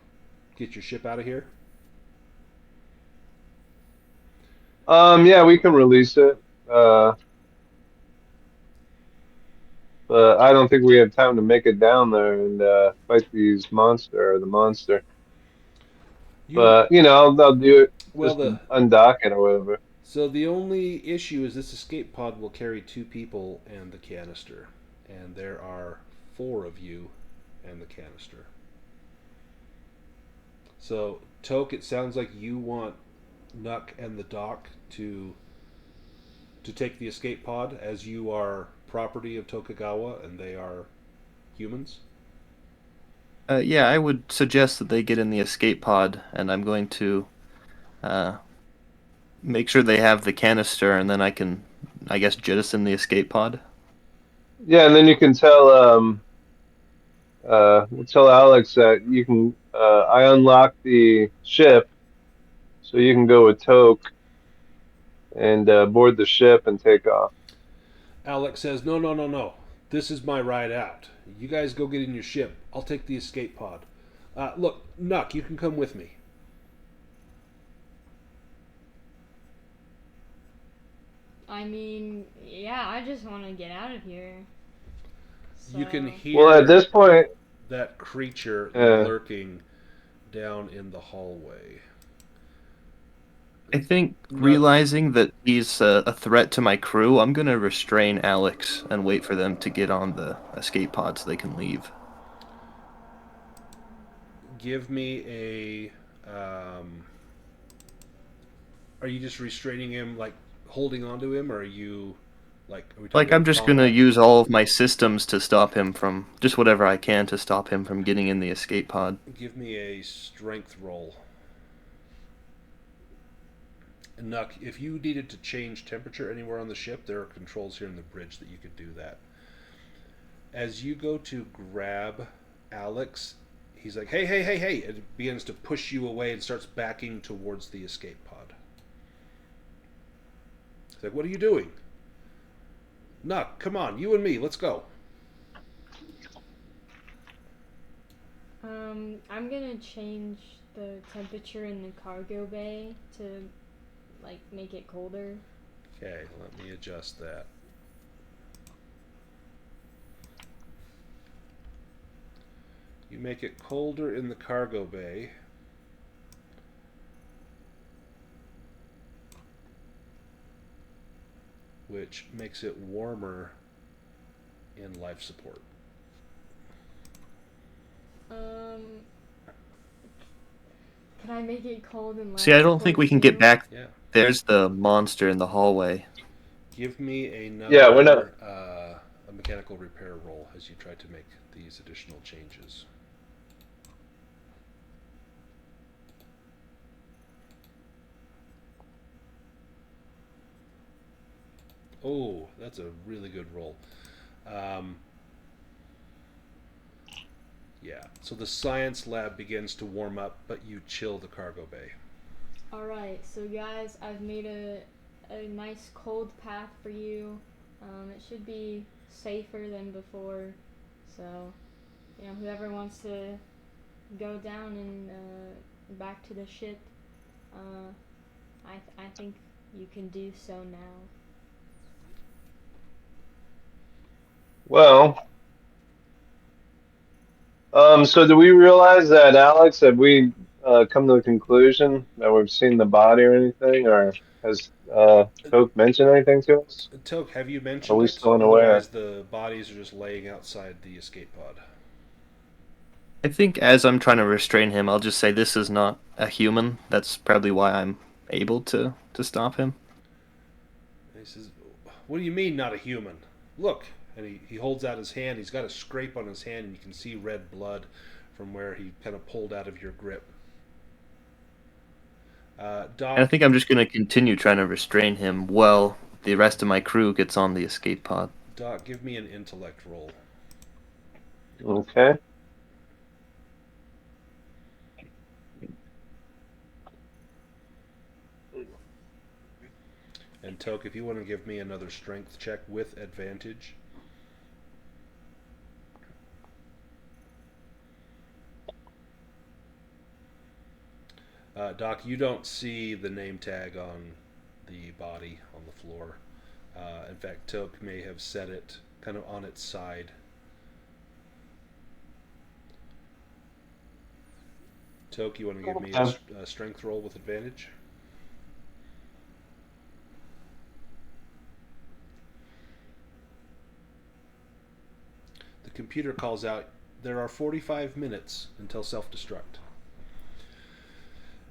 get your ship out of here? Yeah, we can release it. But I don't think we have time to make it down there and fight the monster. You But I'll do it well just the to undock it or whatever. So the only issue is this escape pod will carry 2 people and the canister, and there are 4 of you and the canister. So Toke, it sounds like you want Nuck and the Doc to take the escape pod, as you are property of Tokugawa and they are humans. Yeah, I would suggest that they get in the escape pod, and I'm going to uh, make sure they have the canister, and then I can, I guess, jettison the escape pod. Yeah, and then you can tell Alex that you can. I unlock the ship, so you can go with Toke and board the ship and take off. Alex says, no. This is my ride out. You guys go get in your ship. I'll take the escape pod. Look, Nuck, you can come with me. I mean, yeah, I just want to get out of here. So, You can Well, at hear this point, that creature uh, lurking down in the hallway. I think Nuck, realizing that he's a threat to my crew, I'm gonna restrain Alex and wait for them to get on the escape pod so they can leave. give me a. Are you just restraining him, like holding onto him, or are you, like, are we talking Like, I'm about just gonna combat? use all of my systems to stop him from, just whatever I can to stop him from getting in the escape pod. Give me a strength roll. Nuck, if you needed to change temperature anywhere on the ship, there are controls here in the bridge that you could do that. As you go to grab Alex, he's like, hey, and begins to push you away and starts backing towards the escape pod. He's like, what are you doing? Nuck, come on, you and me, let's go. I'm gonna change the temperature in the cargo bay to, like, make it colder. Okay, let me adjust that. You make it colder in the cargo bay. Which makes it warmer in life support. Can I make it cold and life See, I don't think support we can get too? back. Yeah. There's the monster in the hallway. Give me yeah, we're not. another a mechanical repair roll as you try to make these additional changes. Oh, that's a really good roll. Um, yeah, so the science lab begins to warm up, but you chill the cargo bay. Alright, so guys, I've made a nice cold path for you. It should be safer than before, so you know, whoever wants to go down and back to the ship, I think you can do so now. Well, so do we realize that, Alex, have we come to the conclusion that we've seen the body or anything, or has Coke mentioned anything to us? Toke, have you Are mentioned we it? still unaware? Otherwise, the bodies are just laying outside the escape pod. I think as I'm trying to restrain him, I'll just say this is not a human. That's probably why I'm able to stop him. And he says, "What do you mean, not a human? Look." And he holds out his hand. He's got a scrape on his hand, and you can see red blood from where he kind of pulled out of your grip. And I Doc, think I'm just going to continue trying to restrain him while the rest of my crew gets on the escape pod. Doc, give me an intellect roll. Okay. And Toke, if you want to give me another strength check with advantage. Doc, you don't see the name tag on the body on the floor. In fact, Toke may have set it kind of on its side. Toke, you want to give me a strength roll with advantage? The computer calls out, "There are 45 minutes until self-destruct."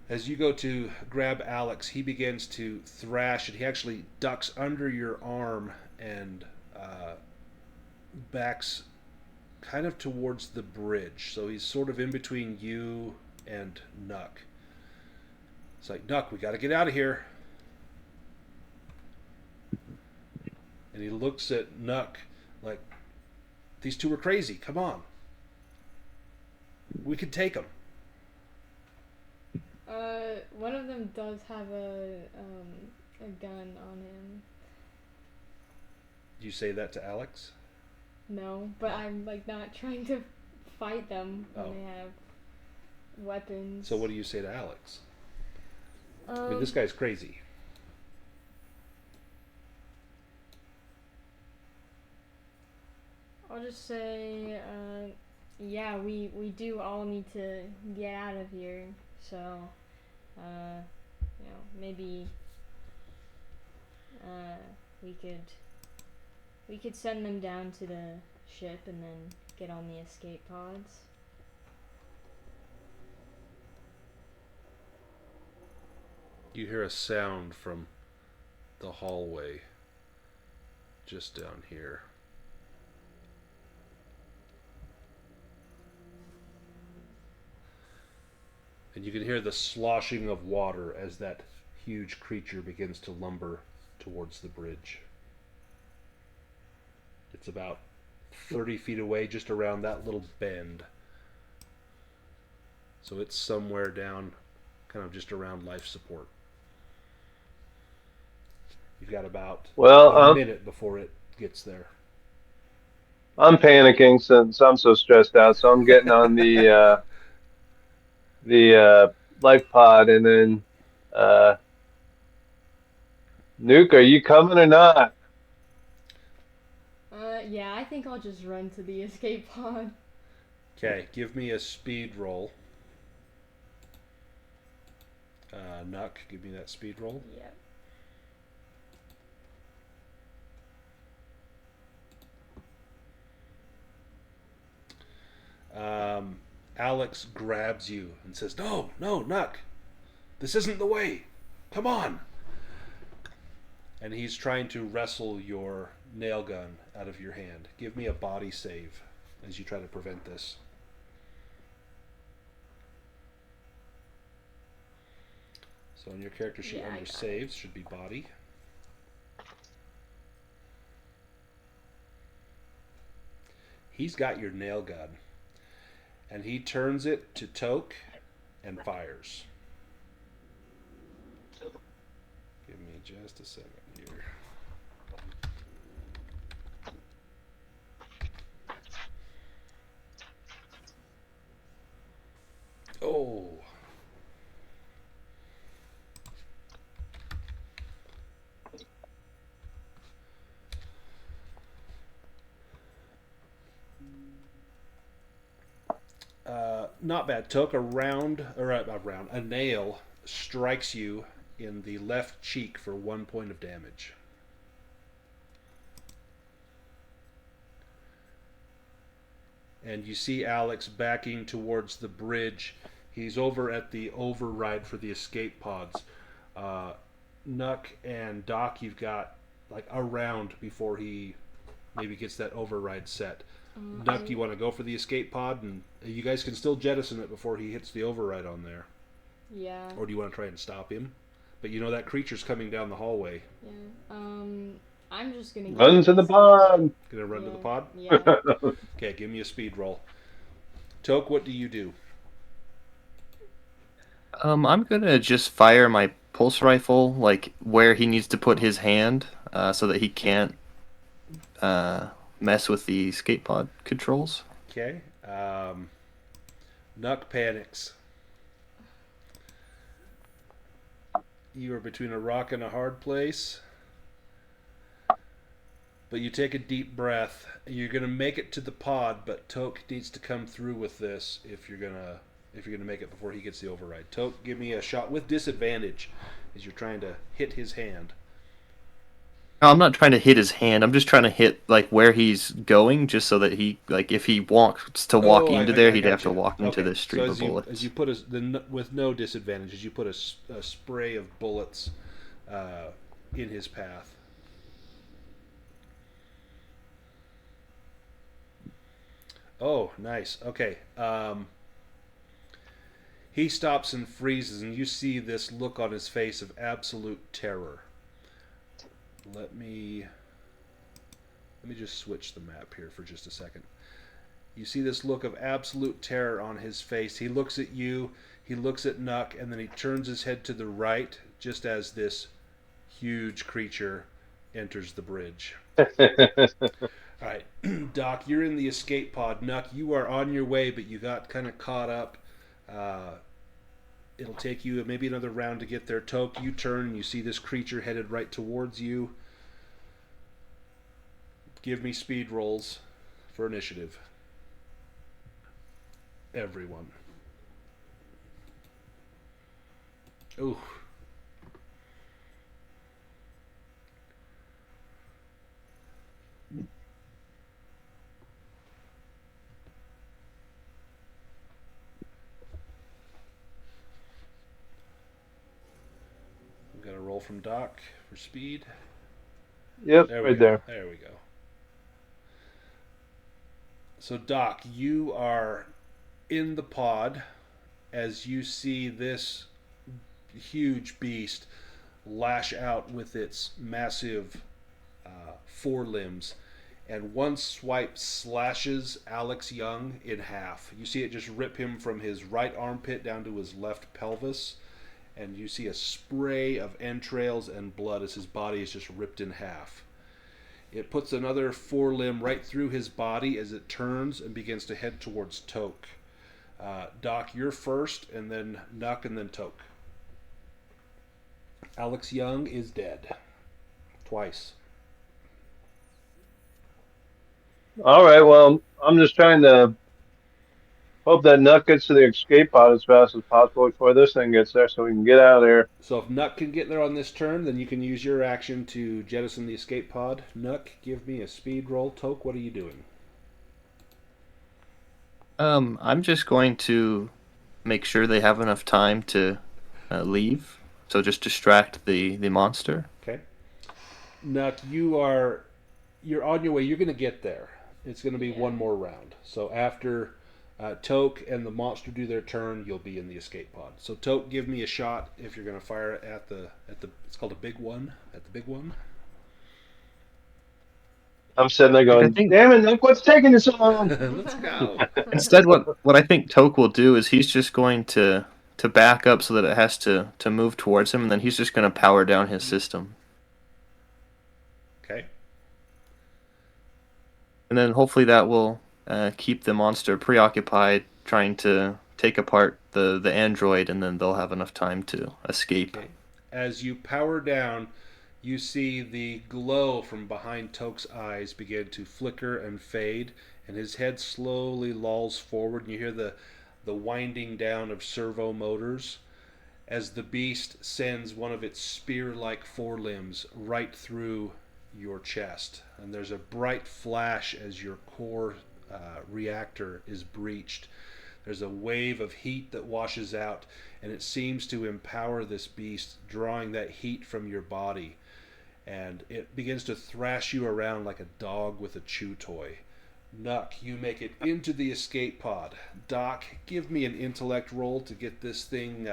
As you go to grab Alex, he begins to thrash, and he actually ducks under your arm and backs kind of towards the bridge. So he's sort of in between you and Nuck. It's like, "Nuck, we got to get out of here." And he looks at Nuck like, "These two are crazy. Come on. We can take them." One of them does have a gun on him. Do you say that to Alex? No, but I'm like not trying to fight them when Oh. they have weapons. So what do you say to Alex? I mean, this guy's crazy. I'll just say, yeah, we do all need to get out of here. So, you know, maybe we could send them down to the ship and then get on the escape pods. You hear a sound from the hallway just down here. And you can hear the sloshing of water as that huge creature begins to lumber towards the bridge. It's about 30 feet away, just around that little bend. So it's somewhere down, kind of just around life support. You've got about a minute before it gets there. I'm panicking since I'm so stressed out, so I'm getting on the life pod, and then Nuke, are you coming or not? Yeah, I think I'll just run to the escape pod. Okay, give me a speed roll. Nuck, give me that speed roll. Yep. Alex grabs you and says, "No, no, Nuck. This isn't the way. Come on." And he's trying to wrestle your nail gun out of your hand. Give me a body save as you try to prevent this. So on your character sheet under saves should be body. He's got your nail gun. And he turns it to Toke and fires. Give me just a second here. Oh. Not bad. Took a nail strikes you in the left cheek for 1 point of damage. And you see Alex backing towards the bridge. He's over at the override for the escape pods. Nuck and Doc, you've got like a round before he maybe gets that override set. Nuck, do you want to go for the escape pod? And you guys can still jettison it before he hits the override on there. Yeah. Or do you want to try and stop him? But you know that creature's coming down the hallway. Yeah. I'm just gonna Run to the pod. Gonna run to the pod? Yeah. Okay, give me a speed roll. Toke, what do you do? I'm gonna just fire my pulse rifle like where he needs to put his hand, so that he can't mess with the escape pod controls. Okay. Nuck panics. You are between a rock and a hard place. But you take a deep breath. You're gonna make it to the pod, but Toke needs to come through with this if you're gonna make it before he gets the override. Toke, give me a shot with disadvantage as you're trying to hit his hand. No, I'm not trying to hit his hand. I'm just trying to hit like where he's going, just so that he like if he wants to walk into there, he'd have to walk into this stream of bullets. As you put with no disadvantage, as you put a spray of bullets in his path. Oh, nice. Okay. He stops and freezes, and you see this look on his face of absolute terror. Let me just switch the map here for just a second. You see this look of absolute terror on his face. He looks at you, he looks at Nuck, and then he turns his head to the right just as this huge creature enters the bridge. All right, Doc, you're in the escape pod. Nuck, you are on your way, but you got kind of caught up. It'll take you maybe another round to get there. Toke, you turn and you see this creature headed right towards you. Give me speed rolls for initiative. Everyone. Ooh. We've got a roll from Doc for speed. Yep, There right there. There we go. So Doc, you are in the pod as you see this huge beast lash out with its massive forelimbs, and one swipe slashes Alex Young in half. You see it just rip him from his right armpit down to his left pelvis, and you see a spray of entrails and blood as his body is just ripped in half. It puts another forelimb right through his body as it turns and begins to head towards Toke. Doc, you're first, and then Nuck, and then Toke. Alex Young is dead. Twice. All right, well, I'm just trying to hope that Nuck gets to the escape pod as fast as possible before this thing gets there so we can get out of there. So if Nuck can get there on this turn, then you can use your action to jettison the escape pod. Nuck, give me a speed roll. Toke, what are you doing? I'm just going to make sure they have enough time to leave. So just distract the monster. Okay. Nuck, you're on your way. You're going to get there. It's going to be one more round. So after Toke and the monster do their turn, you'll be in the escape pod. So Toke, give me a shot if you're going to fire it at the it's called a big one. At the big one. I'm sitting there going, damn it, Nuck, what's taking this so long? Let's go. Instead, what I think Toke will do is he's just going to back up so that it has to move towards him, and then he's just going to power down his system. Okay. And then hopefully that will keep the monster preoccupied trying to take apart the android, and then they'll have enough time to escape. Okay. As you power down, you see the glow from behind Toke's eyes begin to flicker and fade, and his head slowly lolls forward, and you hear the winding down of servo motors as the beast sends one of its spear-like forelimbs right through your chest. And there's a bright flash as your core reactor is breached. There's a wave of heat that washes out, and it seems to empower this beast, drawing that heat from your body. And it begins to thrash you around like a dog with a chew toy. Nuck, you make it into the escape pod. Doc, give me an intellect roll to get this thing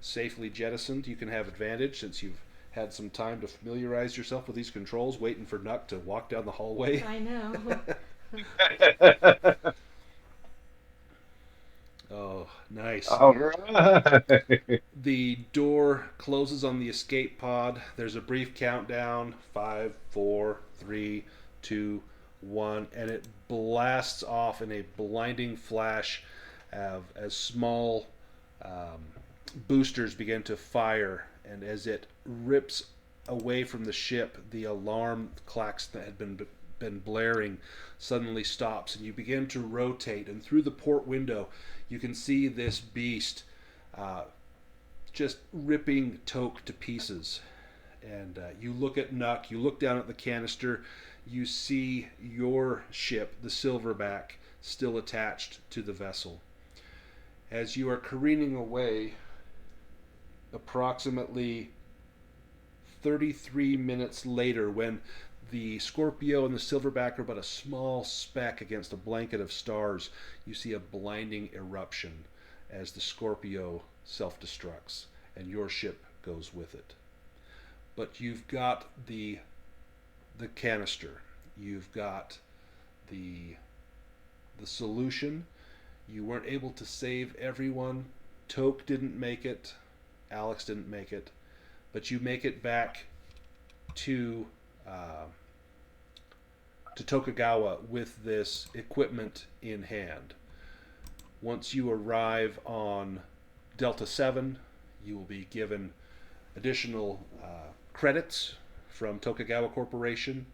safely jettisoned. You can have advantage since you've had some time to familiarize yourself with these controls, waiting for Nuck to walk down the hallway. I know. Oh, nice. All right. The door closes on the escape pod. There's a brief countdown: 5, 4, 3, 2, 1, and it blasts off in a blinding flash as small boosters begin to fire. And as it rips away from the ship, the alarm clacks that had been blaring suddenly stops, and you begin to rotate. And through the port window, you can see this beast just ripping Toke to pieces. And you look at Nuck, you look down at the canister, you see your ship, the Silverback, still attached to the vessel. As you are careening away, approximately 33 minutes later, when the Scorpio and the Silverback are but a small speck against a blanket of stars, you see a blinding eruption as the Scorpio self-destructs, and your ship goes with it. But you've got the canister, you've got the solution. You weren't able to save everyone. Toke didn't make it. Alex didn't make it. But you make it back to Tokugawa with this equipment in hand. Once you arrive on Delta 7, you will be given additional credits from Tokugawa Corporation.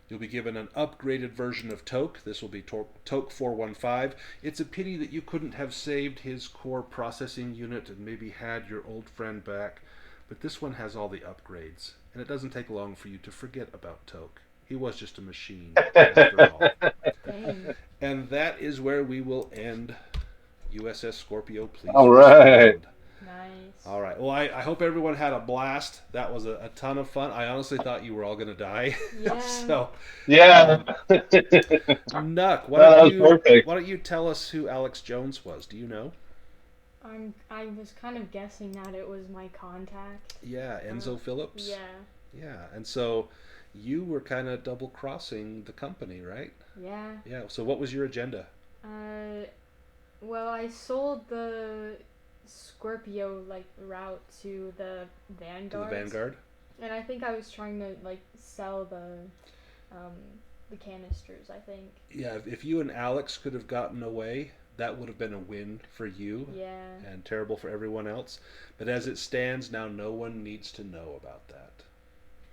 You'll be given an upgraded version of Toke. This will be Toke 415. It's a pity that you couldn't have saved his core processing unit and maybe had your old friend back, but this one has all the upgrades, and it doesn't take long for you to forget about Toke. He was just a machine, after all. Dang. And that is where we will end USS Scorpio. Please All right. respond. Nice. All right. Well, I hope everyone had a blast. That was a ton of fun. I honestly thought you were all going to die. Yeah. So, Yeah. Nuck, That was perfect. why don't you tell us who Alex Jones was? Do you know? I was kind of guessing that it was my contact. Yeah, Enzo Phillips. Yeah. Yeah, and so you were kind of double crossing the company, right? Yeah. Yeah. So what was your agenda? Well, I sold the Scorpio route to the Vanguard. To the Vanguard. And I think I was trying to sell the canisters, I think. Yeah. If you and Alex could have gotten away, that would have been a win for you. Yeah. And terrible for everyone else. But as it stands now, no one needs to know about that.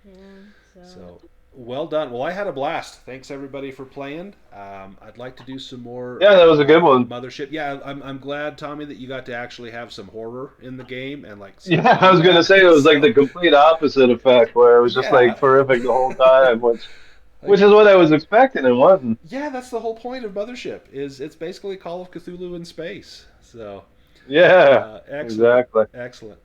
Yeah. So well done. Well, I had a blast. Thanks everybody for playing. I'd like to do some more. Yeah, that was a good one. Mothership. Yeah, I'm glad, Tommy, that you got to actually have some horror in the game and Yeah, I was gonna say it was the complete opposite effect, where it was just Yeah. terrific the whole time, which is what I was expecting and wanting. Yeah, that's the whole point of Mothership. Is it's basically Call of Cthulhu in space. So Yeah, excellent, exactly. excellent.